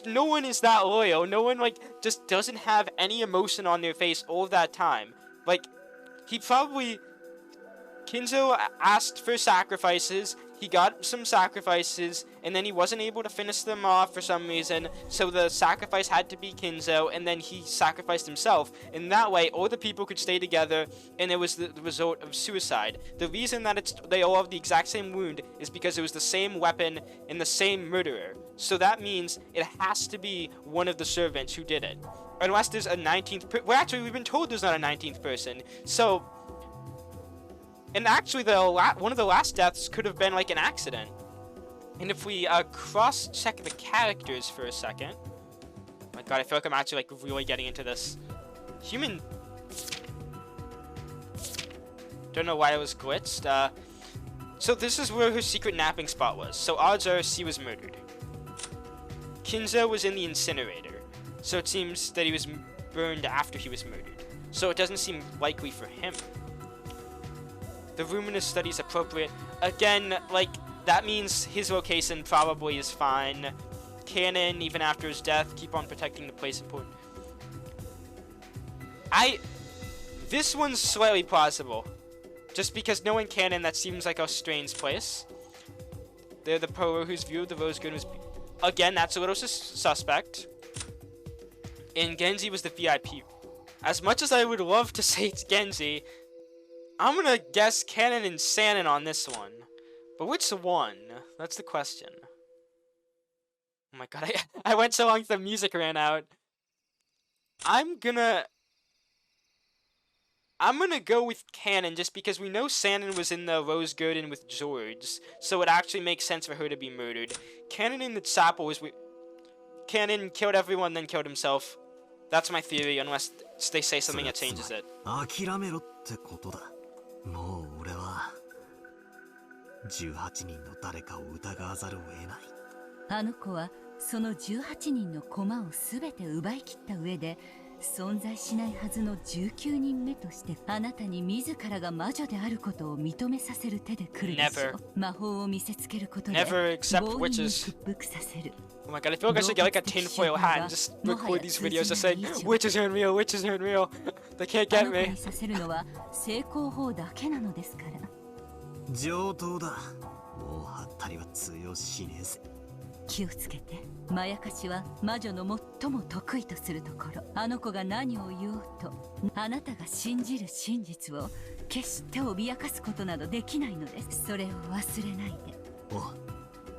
No one is that loyal. No one, like, just doesn't have any emotion on their face all of that time. Like, Kinzo asked for sacrifices. He got some sacrifices, and then he wasn't able to finish them off for some reason, so the sacrifice had to be Kinzo, and then he sacrificed himself. And that way, all the people could stay together, and it was the result of suicide. The reason that they all have the exact same wound is because it was the same weapon and the same murderer. So that means it has to be one of the servants who did it. Unless there's a 19th person. Well, actually, we've been told there's not a 19th person. So... And actually, one of the last deaths could have been like an accident. And if we cross-check the characters for a second... Oh my god, I feel like I'm actually like really getting into this. Human... Don't know why it was glitched. So this is where her secret napping spot was. So odds are she was murdered. Kinzo was in the incinerator. So it seems that he was burned after he was murdered. So it doesn't seem likely for him. The room in his study is appropriate. Again, like, that means his location probably is fine. Kanon, even after his death, keep on protecting the place important. This one's slightly plausible. Just because knowing Kanon, that seems like a strange place. They're the pro whose view of the rose garden was... Again, that's a little suspect. And Genji was the VIP. As much as I would love to say it's Genji... I'm gonna guess Kanon and Sanin on this one. But which one? That's the question. Oh my god, I went so long the music ran out. I'm gonna go with Kanon just because we know Sanin was in the Rose Garden with George. So it actually makes sense for her to be murdered. Kanon in the chapel was... Kanon killed everyone, then killed himself. That's my theory, unless they say something that changes it. もう俺は18人の誰かを疑わざるを得ない。あの子はその18人の駒をすべて奪い切った上で存在しないはずの19人目としてあなたに自らが魔女であることを認めさせる手で来るでしょう。魔法を見せつけることで強引に屈服させる。Oh my god, I feel like I should get like a tinfoil hat and just record these videos just saying, witches are unreal, witches are unreal. They can't get me. させるのは成功法だけなのですから。上等だ。もうハッタリは通用しねえぜ。気をつけて。まやかしは魔女の最も得意とするところ。あの子が何を言おうと、あなたが信じる真実を決して脅かすことなどできないのです。それを忘れないで。お、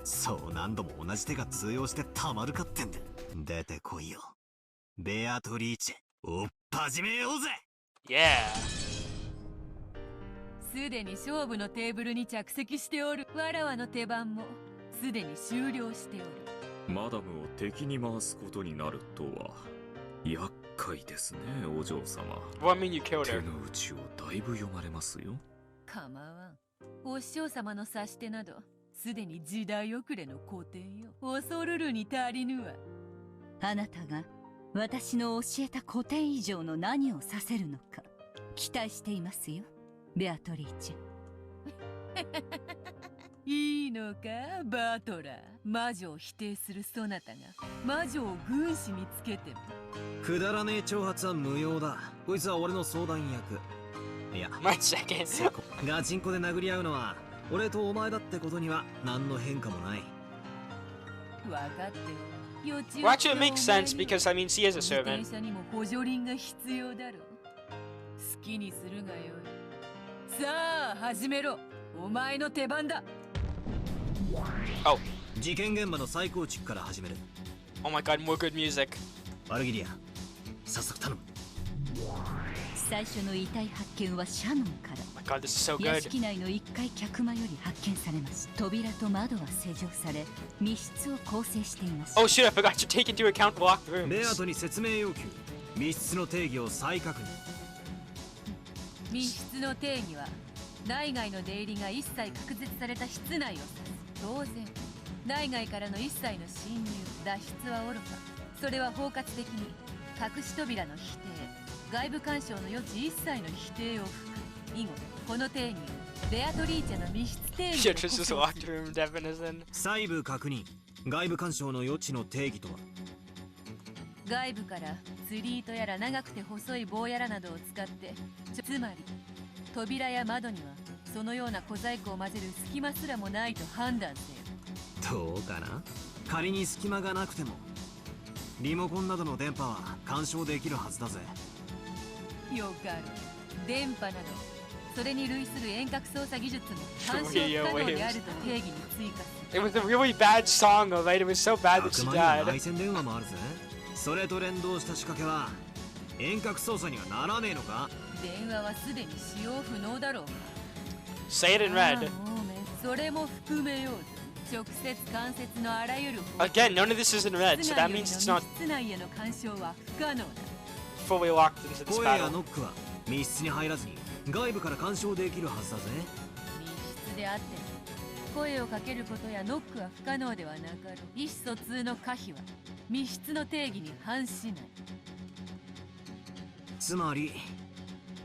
そう何度も同じ手が通用してたまるかってんだ。出てこいよ。ベアトリーチェ、おっ始めようぜ。Yeah。すでに勝負のテーブルに着席しておる。わらわの手番もすでに終了しておる。マダムを敵に回すことになるとは厄介ですね、お嬢様。Well, I mean, you killed her. 手の内をだいぶ読まれますよ。構わん。お師匠様の指し手などすでに時代遅れの古典よ。恐るるに足りぬわ。あなたが私の教えた古典以上の何をさせるのか期待していますよ、ベアトリーチェ。いいのか、バートラー。魔女を否定するそなたが魔女を軍師につけてもくだらねえ挑発は無用だ。こいつは俺の相談役。いや、ガチンコで殴り合うのは俺とお前だってことには何の変化もない。分かってよ。 Well, actually, it makes sense because, I mean, she is a servant. 自転車にも補助輪が必要だろう。好きにするがよい。さあ始めろ。お前の手番だ。Oh. 事件現場の再構築から始める。Oh my god, more good music. ワルギリア、早速頼む。最初の遺体発見はシャノンから。 My God, this is so 屋 good. 敷内の1階客間より発見されます。扉と窓は施錠され、密室を構成しています。 Oh shoot, I forgot to take into account locked ベア rooms. トに説明要求。密室の定義を再確認。密室の定義は内外の出入りが一切隔絶された室内を指す。当然内外からの一切の侵入脱出はおろか、それは包括的に隠し扉の否定、外部干渉の余地一切の否定を含む。以後この定義をベアトリーチェの密室定義 Shit, と just this 呼称 locked する。 room Devin is in. 細部確認。外部干渉の余地の定義とは。外部から釣り糸やら長くて細い棒やらなどを使って、つまり扉や窓にはそのような小細工を混ぜる隙間すらもないと判断せよ。どうかな。仮に隙間がなくてもリモコンなどの電波は干渉できるはずだぜ。よかる。電波などそれに類する遠隔操作技術も干渉不可能であると定義に追加する。 It was a really bad song, alright? It was so bad that あ she くまでも died. 内線電話もあるぜ。それと連動した仕掛けは遠隔操作にはならねえのか。電話はすでに使用不能だろう。 Say it in ああ red. もうね、それも含めようぜ。直接間接のあらゆる方法 Again, none of this is in red, so that means it's not 室内への干渉は不可能だ。 fully locked into this 声や battle. ノックは密室に入らずに外部から干渉できるはずだぜ。密室であっても声をかけることやノックは不可能ではなかろう。意思疎通の可否は密室の定義に反しない。つまり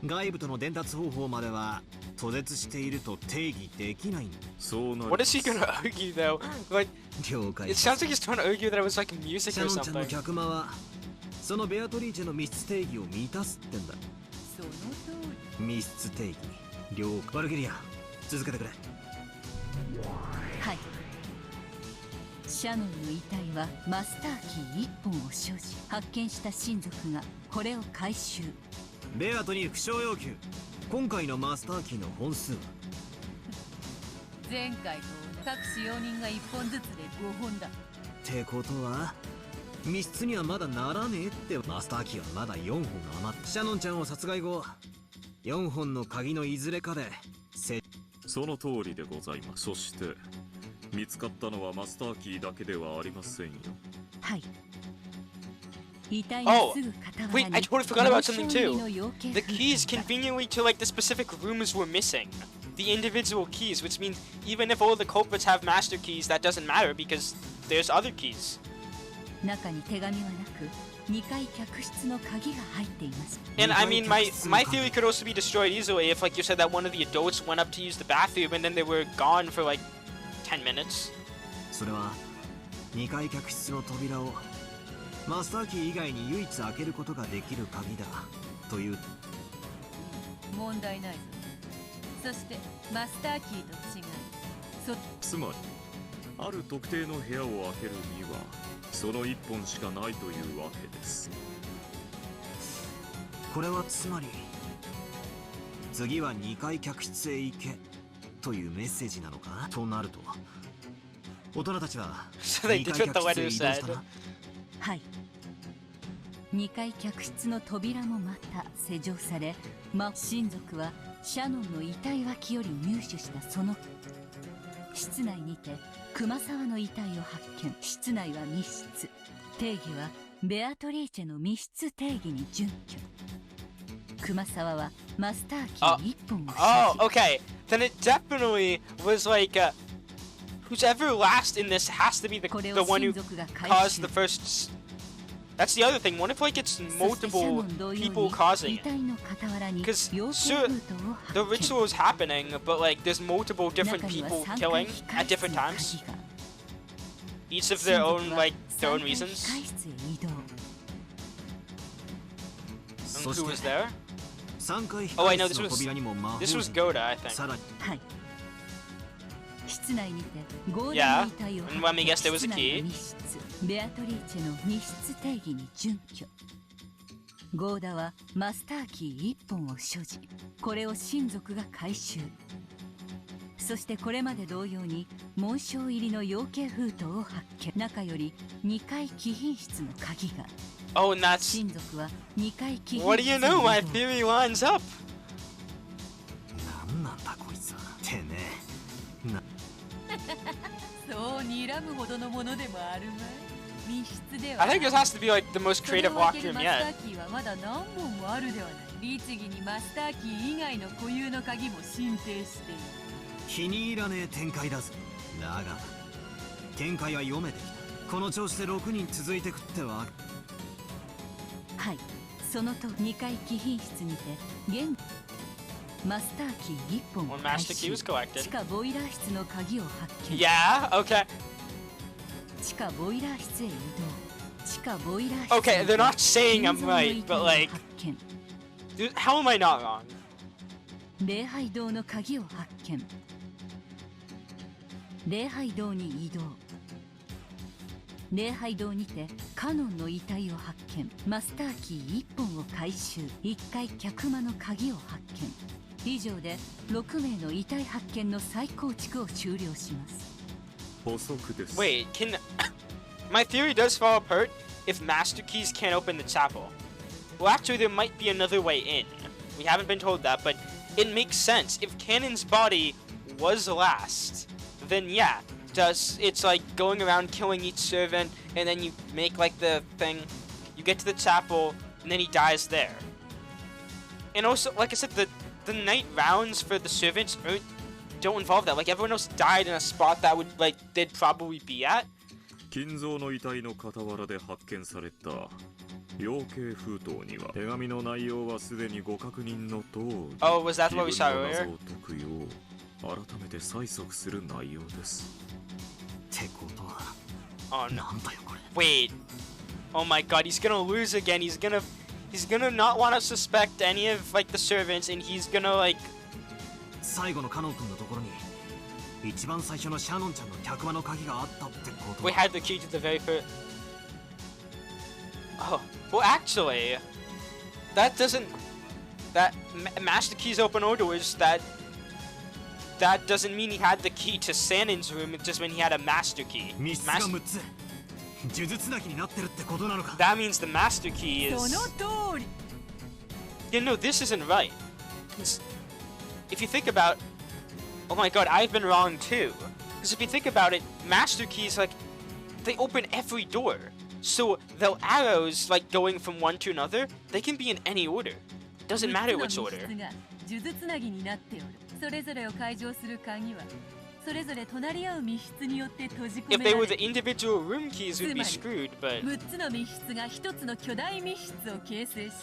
外部との伝達方法までは途絶していると定義できないんだ。そうなり What is he gonna argue though? Like, 了解。 it sounds like he's trying to argue that it was like シ music ャ or ノンちゃんの something. 客間はそのベアトリーチェの密室定義を満たすってんだ。その通密室定義了解。バルキリア続けてくれ。はい。シャノンの遺体はマスターキー1本を所持。発見した親族がこれを回収。ベアトに復唱要求。今回のマスターキーの本数は。り。前回と各使用人が1本ずつで5本だ。ってことは密室にはまだならねえって。マスターキーはまだ4本余った。シャノンちゃんを殺害後4本の鍵のいずれかでその通りでございます。そして見つかったのはマスターキーだけではありませんよ。はい。遺体のすぐ傍ら Wait, に I totally forgot about something 紋章入り too. の養鶏 The 風 keys 船が conveniently to like the specific rooms were missing. The individual keys, which means even if all the culprits have master keys, that doesn't matter because there's other keys. 中に手紙はなく2階客室の鍵が入っています。 And I mean, my theory could also be destroyed easily if, like you said, that one of the adults went up to use the bathroom and then they were gone for like 10 minutes. それは2階客室の扉をマスターキー以外に唯一開けることができる鍵だという。問題ないぞ。そしてマスターキーと違い、つまりある特定の部屋を開けるにはその1本しかないというわけです。これはつまり次は2階客室へ行けというメッセージなのか。となると大人たちは So they 2 did 階 what the 客 letter 室へ移動した said. な。はい。2階客室の扉もまた施錠され、親族はシャノンの遺体脇より入手したその室内にて熊沢の遺体を発見。室内は密室。定義はベアトリーチェの密室定義に準拠。熊沢はマスターキー1本を所 Oh, 持。 okay. Then it definitely was like whoever last in this has to be the これ the を one 親 who 族が回 caused 収 the。first. That's the other thing. What if like it's そしてシャ multiple ノン同様 people に causing 遺 it? 体の傍らに Because 養 sure, 鶏封筒を the 発見。 ritual is happening, but like there's multiple different 中には people 3 killing 回控 at 室 different の times, 鍵が。 each of 親 their 族 own は like their 3 own 回 reasons. 控室へ移動。 And そ who して was there? 3階 Oh, I 控 know 室 this の was 扉にも魔法 this 陣 was Goda, I think. さらにはい。室内にてゴー Yeah, ダの遺体を and let me guess there was a 室内 key. の密室ベアトリーチェの密室定義に準拠。ゴーダはマスターキー1本を所持。これを親族が回収。そしてこれまで同様に紋章入りの養鶏封筒を発見。中より2階貴賓室の鍵が。 Oh, and that's. 親族は2階貴賓室に What do you know? My theory lines up. なんなんだこいつは。てめえ。そう睨むほどのものでもあるまい。密室で I は think this has to be like the most それ creative を開け walkthrough るマス yet. ターキーはまだ何本もあるではない。律儀にマスターキー以外の固有の鍵も申請している。気に入らねえ展開だぞ。だが展開は読めてきた。この調子で6人続いてくってわ。はい、そのと2階貴賓室にて現マスターキー1本を One 回 master key 収。 was collected. 地下ボイラー室の鍵を発見。 Yeah. Okay. 地下ボイラー室へ移動。地下ボイラー室 Okay, they're not saying I'm 建造の right, 遺 but 体を like, 発見。 dude, how am I not wrong? 礼拝堂の鍵を発見。礼拝堂に移動。礼拝堂にてカノンの遺体を発見。マスターキー1本を回収。1階客間の鍵を発見。以上で6名の遺体発見の再構築を終了します。補足です。 Wait, can my theory does fall apart if master keys can't open the chapel? Well, actually, there might be another way in. We haven't been told that, but it makes sense. If Canon's body was last, then yeah, it's like going around killing each servant, and then you make like the thing. You get to the chapel, and then he dies there. And also, like I said, the night rounds for the servants don't involve that. Like everyone else died in a spot that would like they'd probably be at. 金蔵の遺体の傍らで発見された養鶏封筒には手紙の内容はすでにご確認の通り。 Oh, was that what we 自 saw 分の謎 earlier? を解くよう改めて催促する内容です。ってことは Oh no. なんだよこれ。 Wait. Oh my god, he's gonna lose again. He's gonna not want to suspect any of like the servants, and he's gonna like. 最後のカノン君のところに一番最初のシャノンちゃんの客間の鍵があったってこと。 We had the key to the very first. Oh, well, actually, that doesn't. That Master Key's open orders. That doesn't mean he had the key to Sanon's room. It just meant he had a master key. 密室が6つ呪術なきになってるってことなのか。 That means the master key そ is. の通り。 Yeah, no, this isn't right. If you think about, oh my god, I've been wrong too. Because if you think about it, master keys like they open every door. So the arrows like going from one to another, they can be in any order. Doesn't matter which order. 6つの密室が数珠つなぎになっておる。それぞれを解錠する鍵はそれぞれ隣り合う密室によって閉じ込 If め they ら were れ the individual room keys, we'd be screwed. But 6つの密室が1つの巨大密室を形成し、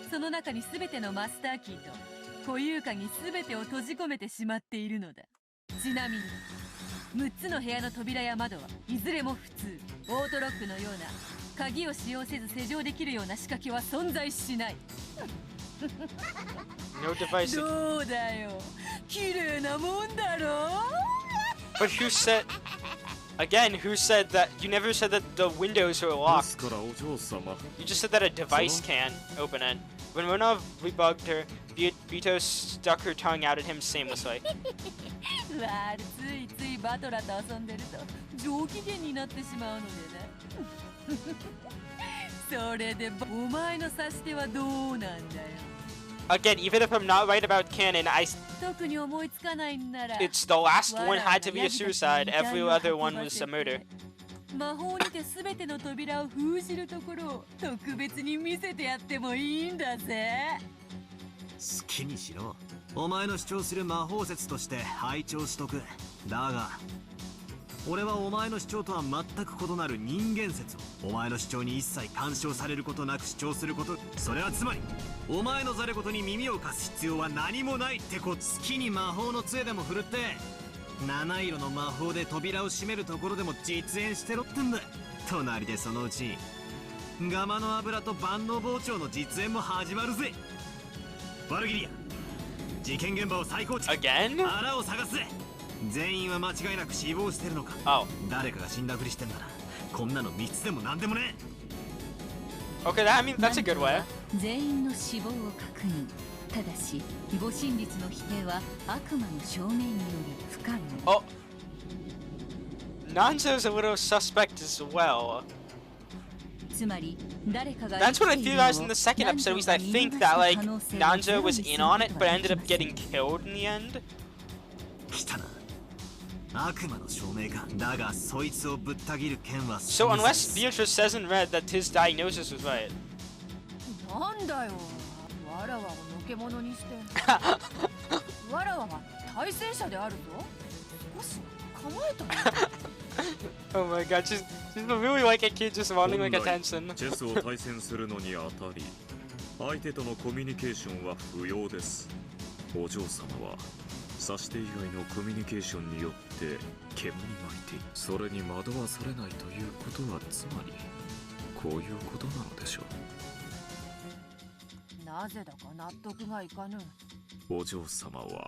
その中に全てのマスターキーと固有鍵全てを閉じ込めてしまっているのだ。ちなみに6つの部屋の扉や窓はいずれも普通。オートロックのような鍵を使用せず施錠できるような仕掛けは存在しない。 no device. どうだよ、綺麗なもんだろ。 But who said? Again, who said that? You never said that the windows were で locked. すからお嬢様。 You just said that a device can open it. When Ronov rebugged her, Vito stuck her tongue out at him shamelessly. わあ、ついついバトラと遊んでると上機嫌になってしまうのでな。それでお前の指し手はどうなんだよ。 Again, even if I'm not right about canon, 特に思いつかないんなら it's the last one had to be a suicide. Every other one was a murder. 魔法にて全ての扉を封じるところを特別に見せてやってもいいんだぜ。好きにしろ。お前の主張する魔法説として拝聴しとく。だが俺はお前の主張とは全く異なる人間説をお前の主張に一切干渉されることなく主張すること。それはつまりお前のざれ言に耳を貸す必要は何もないってこと。好きに魔法の杖でも振るって七色の魔法で扉を閉めるところでも実演してろってんだ。隣でそのうちガマの油と万能包丁の実演も始まるぜ。ワルギリア、事件現場を再構築。 Again? 穴を探すぜ。全員は間違いなく死亡してるのか。 Oh. 誰かが死んだふりしてんならこんなの密でもなんでもね。 Okay, that's a good way. 全員の死亡を確認。ただし護身率の否定は悪魔の証明により不可能。 Oh, Nanzo's a little suspect as well. つまり誰かが That's what I theorized in the second episode. At least I think that like Nanzo was in on it, but ended up getting killed in the end. 来たな。悪魔の証明か。だがそいつをぶった切る剣は So unless Beatrice says in red that his diagnosis was right. なんだよ、わらわをのけ者にしてわらわは対戦者であるぞ。少し構えたな。Oh my god, she's really like a kid just wanting like attention. チェスを対戦するのにあたり相手とのコミュニケーションは不要です。お嬢様は指し手以外のコミュニケーションによって煙に巻いている。それに惑わされないということはつまりこういうことなのでしょう。なぜだか納得がいかぬ。お嬢様は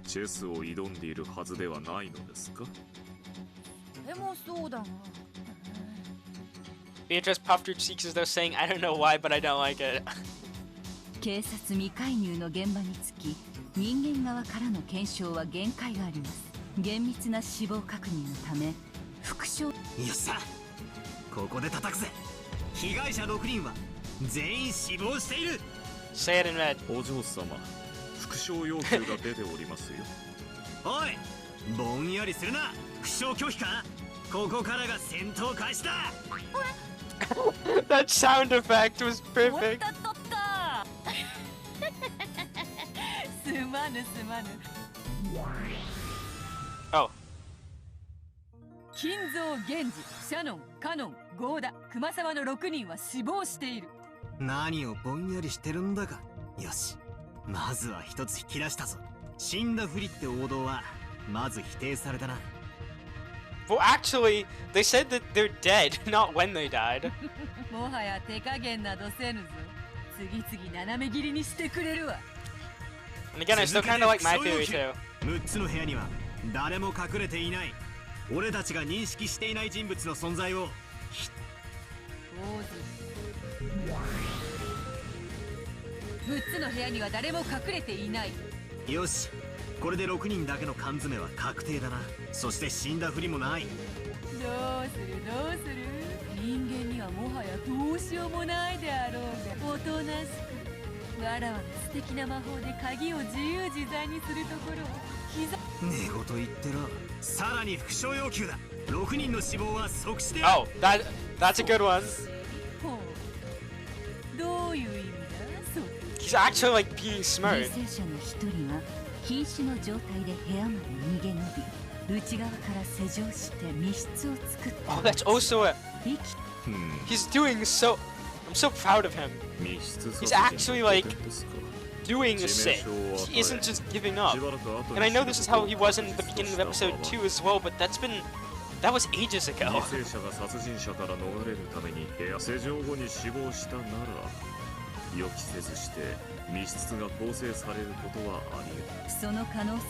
チェスを挑んでいるはずではないのですか。でもそうだが。Beatrice puffed her cheeks as though saying, I don't know why, but I don't like it. 警察未介入の現場につき人間側からの検証は限界があります。厳密な死亡確認のため副将。よっさ、ここで叩くぜ。被害者6人は全員死亡している。 Say it in red. お嬢様、副賞要求が出ておりますよ。おい、ぼんやりするな。負傷拒否か。ここからが戦闘開始だ。That sound effect was 取っ perfect. た取ったすまぬすまぬ。 Oh. 金蔵源氏、シャノン、カノン、ゴーダ、熊沢の6人は死亡している。何をぼんやりしてるんだか。よし、まずは一つ引き出したぞ。死んだふりって王道はまず否定されたな。 Well, actually, they said that they're dead, not when they died. もはや手加減などせぬぞ。次々斜め切りにしてくれるわ。 And again, I still kind of like my theory too. 6つの部屋には誰も隠れていない。俺たちが認識していない人物の存在を。王子。6つの部屋には誰も隠れていない。よし、これで6人だけの缶詰は確定だな。そして死んだふりもない。どうするどうする。人間にはもはやどうしようもないであろうが、おとなしくわらわの素敵な魔法で鍵を自由自在にするところを膝。寝言言ってろ。さらに副賞要求だ。6人の死亡は即死で。 Oh, that's a good one. ほう、どういう意味だ。そう。 He's actually like being 犠 smart. 牲者の一人は瀕死の状態で部屋まで逃げ延び内側から施錠して密室を作った。 Oh, that's also it. 生き He's doing so. I'm so proud of him. 密室 He's 殺 actually 人の like 拠点ですか。 doing a sit. He isn't just giving up. And I know this is how he was in the beginning of episode 2 as well, but that was ages 犠 ago. 牲者が殺人者から逃れるために部屋施錠後に死亡したなら予期せずして密室が構成されることはあり得る。その可能性を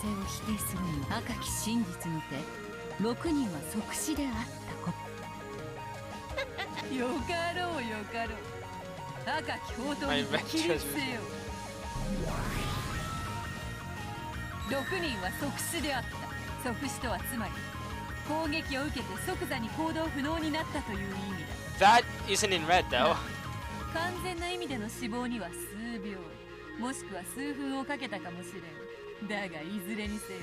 否定するに赤き真実にて6人は即死であったこと。よかろうよかろう。赤き宝刀に起立せよ。6人は即死であった。即死とはつまり攻撃を受けて即座に行動不能になったという意味だ。 That isn't in red though. 完全な意味での死亡には数秒もしくは数分をかけたかもしれん。だがいずれにせよ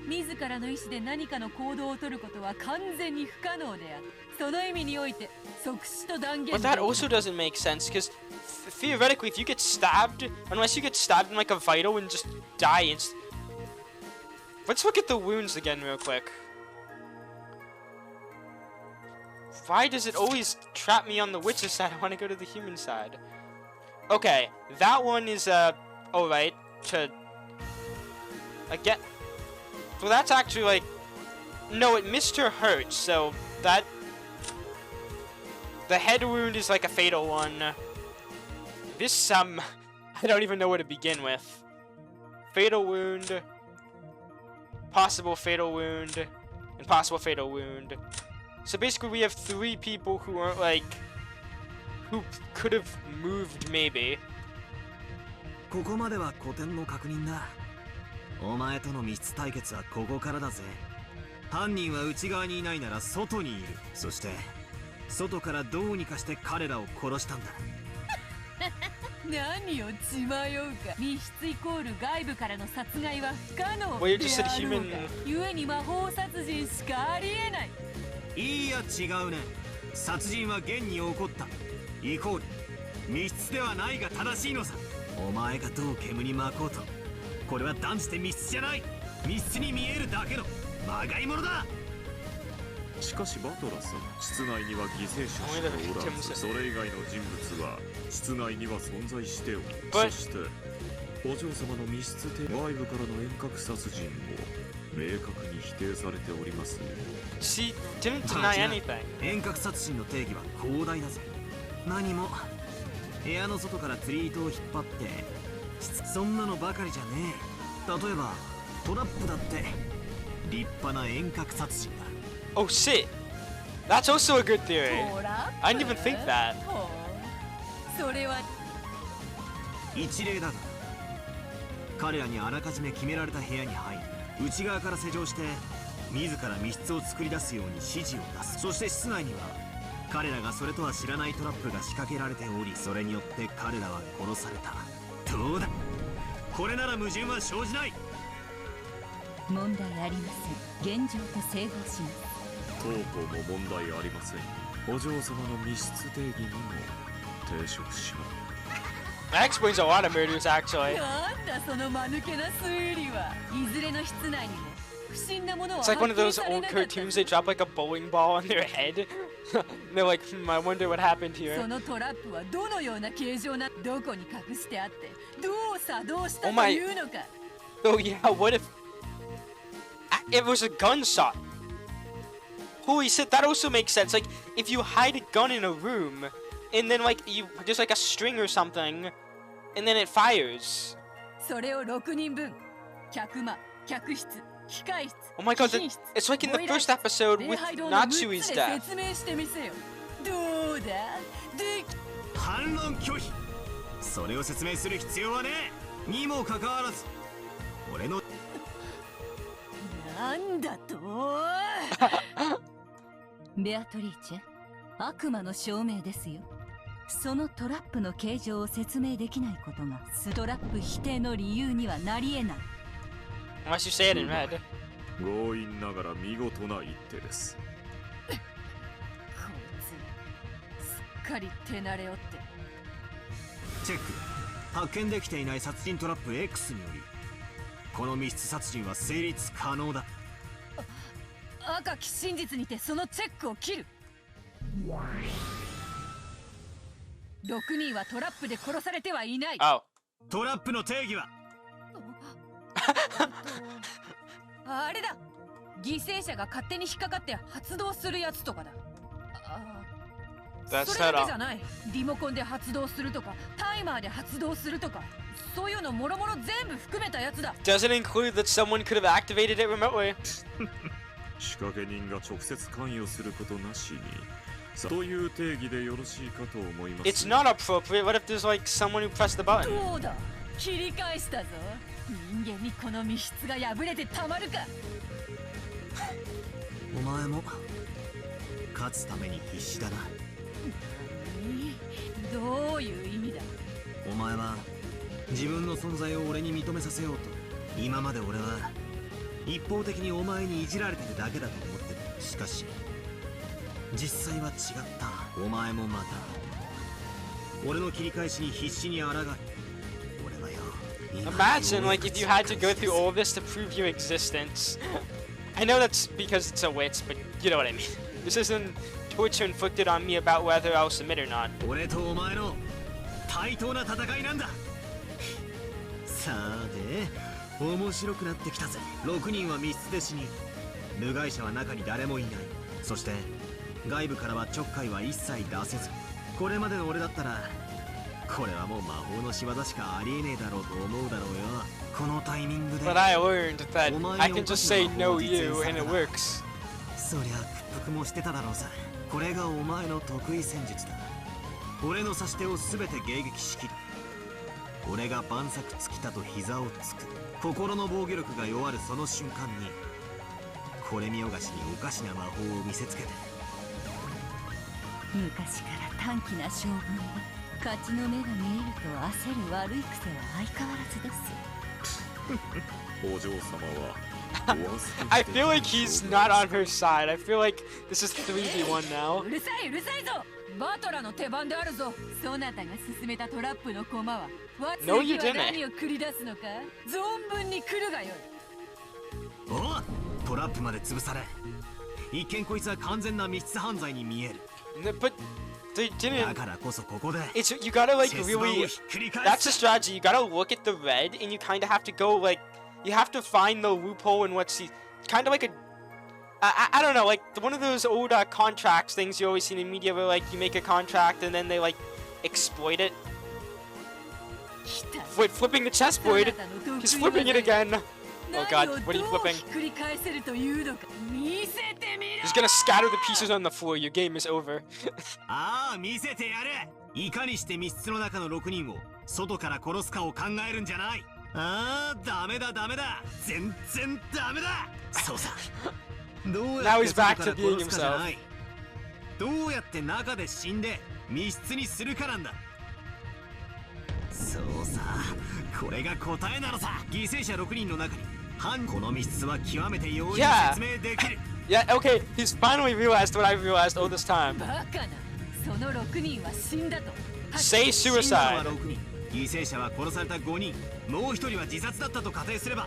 自らの意思で何かの行動を取ることは完全に不可能である。その意味において即死と断言 But that also doesn't make sense because theoretically, if you get stabbed, unless you get stabbed in like a vital and just die, let's look at the wounds again real quick. Why does it always trap me on the witch's side? I want to go to the human side. Okay, that one is alright to again. So that's actually like no, it missed her hurt. So that the head wound is like a fatal one. This I don't even know where to begin with. Fatal wound, possible fatal wound, and possible fatal wound. So basically we have 3 people who aren't like who could have moved maybe. ここまでは古典の確認だ。お前との密室対決はここからだぜ。犯人は内側にいないなら外にいる。そして外からどうにかして彼らを殺したんだ。何を血迷うか。密室イコール外部からの殺害は不可能 Well, you're で just a あろう human. が、故に魔法殺人しかありえない。いいや違うね。殺人は現に起こった。イコール密室ではないが正しいのさ。お前がどう煙に巻こうと、これは断じて密室じゃない。密室に見えるだけのまがいものだ。しかしバトラさん、室内には犠牲者しかおらず、それ以外の人物は室内には存在しておる。そしてお嬢様の密室で外部からの遠隔殺人も明確に否定されております。 She didn't deny anything. 遠隔殺人の定義は広大だぜ。何も部屋の外から釣り糸を引っ張って、そんなのばかりじゃねえ。例えばトラップだって立派な遠隔殺人だ。Oh shit! That's also a good theory. トラップ I didn't even think that. ほう、それは一例だが、彼らにあらかじめ決められた部屋に入り、内側から施錠して自ら密室を作り出すように指示を出す。そして室内には彼らがそれとは知らないトラップが仕掛けられており、それによって彼らは殺された。どうだ、これなら矛盾は生じない。問題ありません。現状と整合します。当方も問題ありません。お嬢様の密室定義にも抵触します。 That explains a lot of murders, actually. なんだその間抜けな推理は。いずれの室内にも不審なものは It's like one of 発 those 見され old なかった。 cartoons. They drop like a bowling ball on their head. They're like, I wonder what happened そ here. のトラップはどのような形状な、どこに隠してあってどう作動したとお前いうのか。 Oh yeah, what if it was a gunshot? Holy shit, that also makes sense. Like, if you hide a gun in a room, and then like there's like a string or something, and then it fires. それを6人分、客間、客室、控室、 Oh my god, 貴賓室、 it's like in the ボイラー first 室、 episode 礼 with 拝堂の6 Natsui's つで death. 説明してみせよ。どうだ、でき反論拒否。それを説明する必要はねえ。にもかかわらず俺のなんだと。ベアトリーチェ、悪魔の証明ですよ。そのトラップの形状を説明できないことがトラップ否定の理由にはなり得ない。 Unless you say it in red. 強引ながら見事な一手です。こいつすっかり手慣れおって。チェック。発見できていない殺人トラップ X によりこの密室殺人は成立可能だ。赤き真実にてそのチェックを切る。6人はトラップで殺されてはいない。 Oh. トラップの定義はあれだ、犠牲者が勝手に引っかかって発動するやつとかだ。That's それだけ set じゃ up. ない。リモコンで発動するとかタイマーで発動するとか、そういうのもろもろ全部含めたやつだ。 Does it include that someone could have activated it remotely? 仕掛け人が直接関与することなしにという定義でよろしいかと思います。 It's not appropriate. What if there's like someone who pressed the button? どうだ、切り返したぞ。人間にこの密室が破れてたまるか。お前も勝つために必死だな。どういう意味だ。お前は自分の存在を俺に認めさせようと、今まで俺は一方的にお前にいじられてるだけだと思ってた。しかし実際は違った。お前もまた俺の切り返しに必死に抗い、俺はよ、 Imagine like if you had to go through all this to prove your existence. I know that's because it's a witch, but you know what I mean. This isn't torture inflicted on me about whether I'll submit or not. 俺とお前の対等な戦いなんだ。さて面白くなってきたぜ。6人は密室で死に、部外者は中に誰もいない。そして外部からはちょっかいは一切出せず、これまでの俺だったらこれはもう魔法の仕業しかありえねえだろうと思うだろうよ。このタイミングで But I learned that I can just say no you and it works. そりゃ屈服もしてただろうさ。これがお前の得意戦術だ。俺の指し手を全て迎撃しきる。俺が万策尽きたと膝をつく。心の防御力が弱るその瞬間にこれ見よがしにおかしな魔法を見せつけて。昔から短気な将軍で勝ちの目が見えると焦る悪い癖は相変わらずです。お嬢様は I feel like he's not on her side. I feel like this is 3v1 now. うるさいうるさいぞ。バトラの手番であるぞ。そなたが進めたトラップの駒はNo, you 次は didn't. 何を繰り出すのか存分に来るがよい。おトラップまで潰され、一見こいつは完全な密室犯罪に見える。 But they だ didn't. からこそここで It's you gotta like チェス盤を really. ひっくり返 That's す。 the strategy. You gotta look at the red, and you kind of have to go like you have to find the loophole in what she kind of like a. I don't know, like one of those old contracts things you always see in the media where like you make a contract and then they like exploit it. Wait, flipping the chessboard. He's flipping it again. Oh god, what are you flipping? ひっくり返せるというのか見せてみろ。 He's gonna scatter the pieces on the floor. Your game is over. ああ見せてやる。いかにして密室の中の6人を外から殺すかを考えるんじゃない。ああダメだダメだ、全然ダメだ。そうさ、どうや Now って he's 外 back か to ら being 殺すかじゃ himself. ない。どうやって中で死んで密室にするかなんだ。そうさ、これが答えなのさ。犠牲者6人の中にこの密室は極めて容易に説明できる。 Yeah, okay. He's finally realized what I realized all this time. バカな。その6人は死んだと。 Say 死んだの suicide. は6人、犠牲者は殺された5人、もう1人は自殺だったと仮定すれば、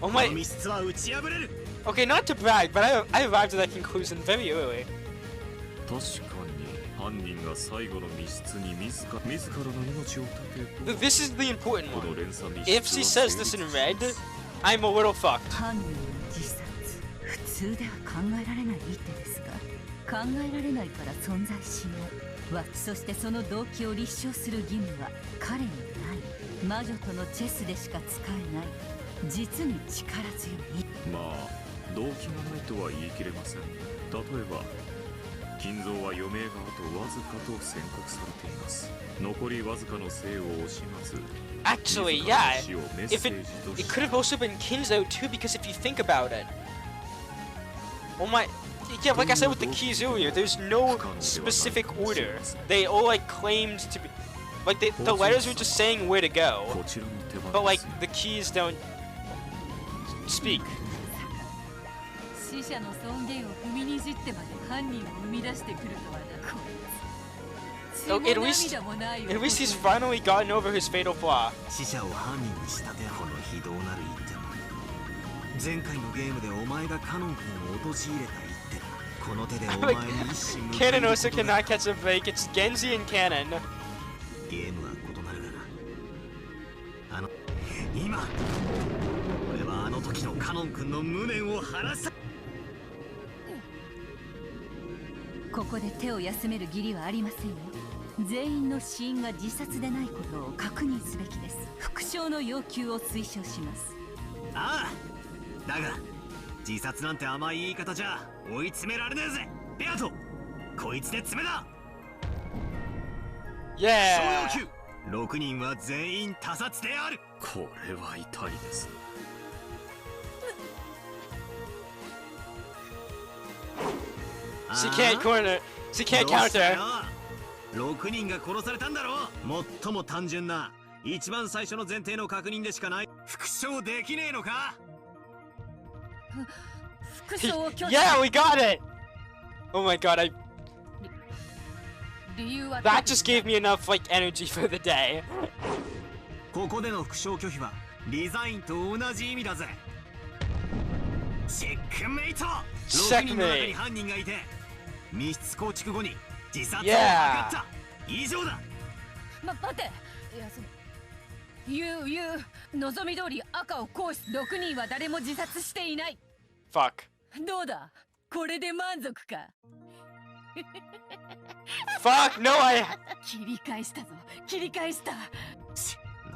Oh こ my. の密室は打ち破れる。 Okay, not to brag, but I arrived at that conclusion very early. 確かに犯人が最後の密室に自らの命を絶て This is the important この one. 連鎖密 If 室 she は says this 成 in 立し red, ます I'm a little fucked. 犯人の自殺、普通では考えられない一手ですが、考えられないから存在しない。そしてその動機を立証する義務は彼にない。魔女とのチェスでしか使えない、実に力強い。まあ動機がないとは言い切れません。例えば金蔵は余命があとわずかと宣告されています。残りわずかの生を惜しまず Actually, 自ら yeah. の死をメッ If セ it ージと it し could have also been Kinzo too, because if you think about it, oh my, yeah, like I said with the keys earlier, there's no specific order. They all like claimed to be, like the letters were just saying where to go, こちらの手 but 番 like です the keys don't speak. 死者の尊厳を踏みにじってまで犯人を生み出してくるとはな、こいつ。 Oh, 血 at も least 涙もない at least he's finally gotten over his fatal flaw. 死者を犯人に仕立てるこの非道なる一手も、前回のゲームでお前がカノン君を陥れた一手だ。この手でお前に一矢報い Cannon る also ことだ。 cannot catch a break. It's Genji and Cannon. ゲームは異なるがな。今俺はあの時のカノン君の無念を晴らす。ここで手を休める義理はありませんよ。全員の死因が自殺でないことを確認すべきです。復讐の要求を推奨します。ああ、だが自殺なんて甘い言い方じゃ追い詰められねえぜ。ベアト、こいつで詰めだ。 Yeah. 小要求、6人は全員他殺である。これは痛いです。 She can't corner. She can't どうした counter. よ。6人が殺されたんだろう。最も単純な一番最初の前提の確認でしかない。復唱できねえのか。復唱を拒否。 Yeah, we got it. Oh my god, 理由は that just gave me enough like energy for the day. ここでの復唱拒否はリザインと同じ意味だぜ。チェックメイト。6人の中に犯人がいて密室構築後に自殺を図った、以上だ。待って、いや、言う望み通り赤を行使。6人は誰も自殺していない。 Fuck. どうだ、これで満足か。 Fuck, no, I. 切り返したぞ、切り返した。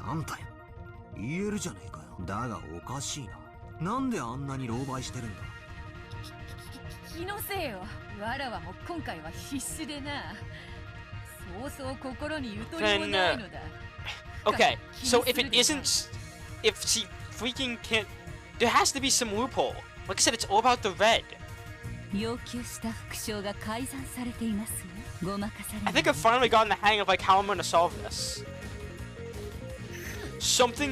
なんだよ、言えるじゃねえかよ。だがおかしいな。なんであんなに狼狽してるんだ。気のせいよ。わらわも今回は必死でな。そうそう心にゆとりもないのだ。Okay, so if it isn't, if she freaking can't, there has to be some loophole. Like I said, it's all about the red. 要求した副将が改ざんされていますよ。ごまかされ I think I've finally gotten the hang of like how I'm gonna solve this. Something,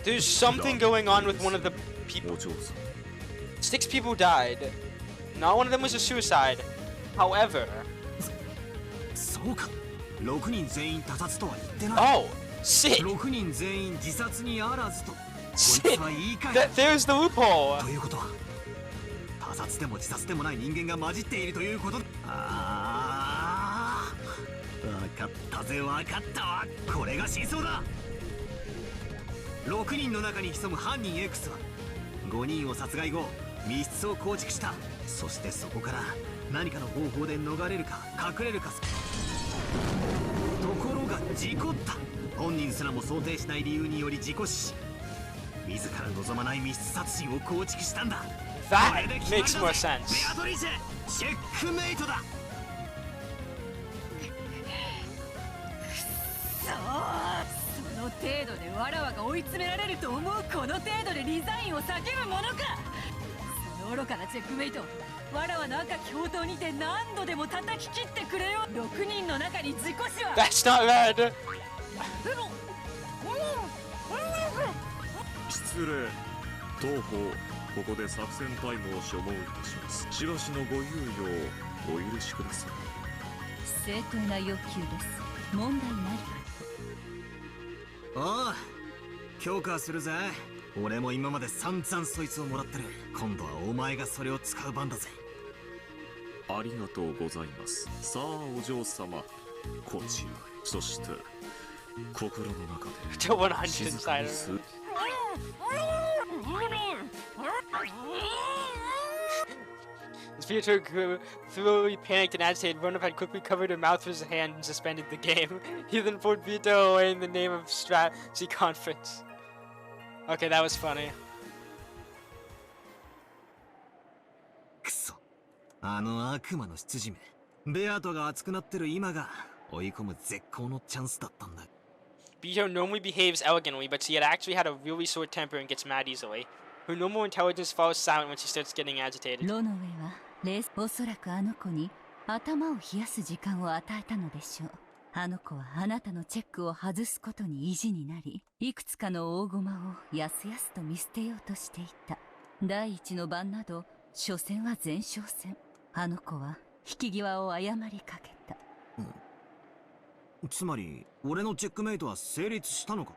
there's something going on with one of the people. お嬢さん 6 people died. Not one of them was a suicide. However, そうか6人全員他殺とは言ってない oh, shit, 6人全員自殺にあらずとこい shit, つは言い換え there's the loophole. ということは他殺でも自殺でもない人間が混じっているということだああ分かったぜ分かったわこれが真相だ6人の中に潜む犯人 X は5人を殺害後密室を構築したそしてそこから何かの方法で逃れるか隠れるかところが事故った本人すらも想定しない理由により事故死自ら望まない密室殺人を構築したんだ That makes more sense. ベアトリーチェチェックメイトだその程度でわらわが追い詰められると思うこの程度でリザインを叫ぶものかその愚かなチェックメイトわらわの赤き砲塔にて何度でも叩き切ってくれよ6人の中に事故死は That's not red. 失礼当方ここで作戦タイムを所望いたしますしばしのご猶予をお許しください正当な要求です問題ないおう強化するぜ俺も今まで散々そいつをもらってる今度はお前がそれを使う番だぜありがとうございますさあお嬢様こちらへそして心の中で To 100静かに insider. す Vito grew thoroughly panicked and agitated. Rudolf had quickly covered her mouth with his hand and suspended the game. He then pulled Vito away in the name of strategy conference. Okay, that was funny. くそあの悪魔の執事めベアトが熱くなってる今が追い込む絶好のチャンスだったんだ Vito normally behaves elegantly, but she had actually had a really short temper and gets mad easily. Her normal intelligence falls silent when she starts getting agitated. ロノウェはおそらくあの子に頭を冷やす時間を与えたのでしょうあの子はあなたのチェックを外すことに意地になりいくつかの大駒をやすやすと見捨てようとしていた第一の番など所詮は前哨戦あの子は引き際を誤りかけた、つまり俺のチェックメイトは成立したのか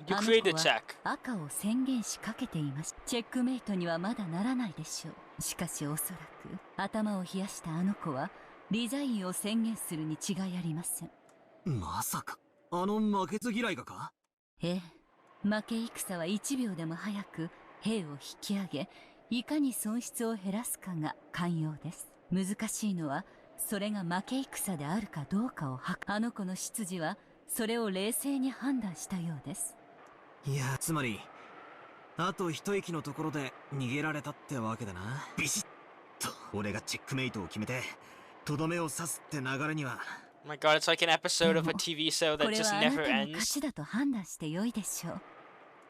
You あの create 子 a は check. 赤を宣言しかけていますチェックメイトにはまだならないでしょうしかしおそらく頭を冷やしたあの子はリザインを宣言するに違いありませんまさかあの負けず嫌いがかええ負け戦は1秒でも早く兵を引き上げいかに損失を減らすかが肝要です難しいのはそれが負け戦であるかどうかをあの子の執事はそれを冷静に判断したようですいやつまりあと一息のところで逃げられたってわけだなビシッと俺がチェックメイトを決めてとどめを刺すって流れには Oh my god, it's like an episode of a TV show こ that れ just はあな never たの勝 ends. ちだと判断してよいでしょう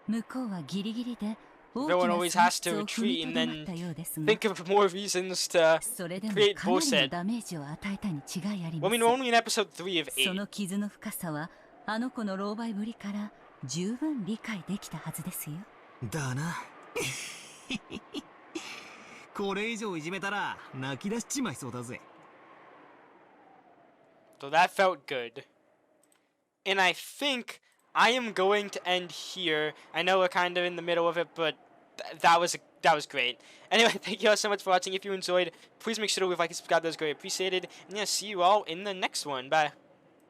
向こうはギリギリで大き Everyone な always 損 has 失 to を踏み retreat と and どまった then ようですが think of more reasons to それでも create かなりの bullshit. ダメージを与えたに違いあり Well, ま I せ mean, ん we're only in episode 3 of そ 8. の傷の深さはあの子の狼狽ぶりから十分理解できたはずですよだなこれ以上いじめたら泣き出しちまいそうだぜ So that felt good. And I think I am going to end here. I know we're kind of in the middle of it, but that was great. Anyway, thank you all so much for watching. If you enjoyed, please make sure to leave a like and subscribe. That was greatly appreciated. And yeah, see you all in the next one. Bye.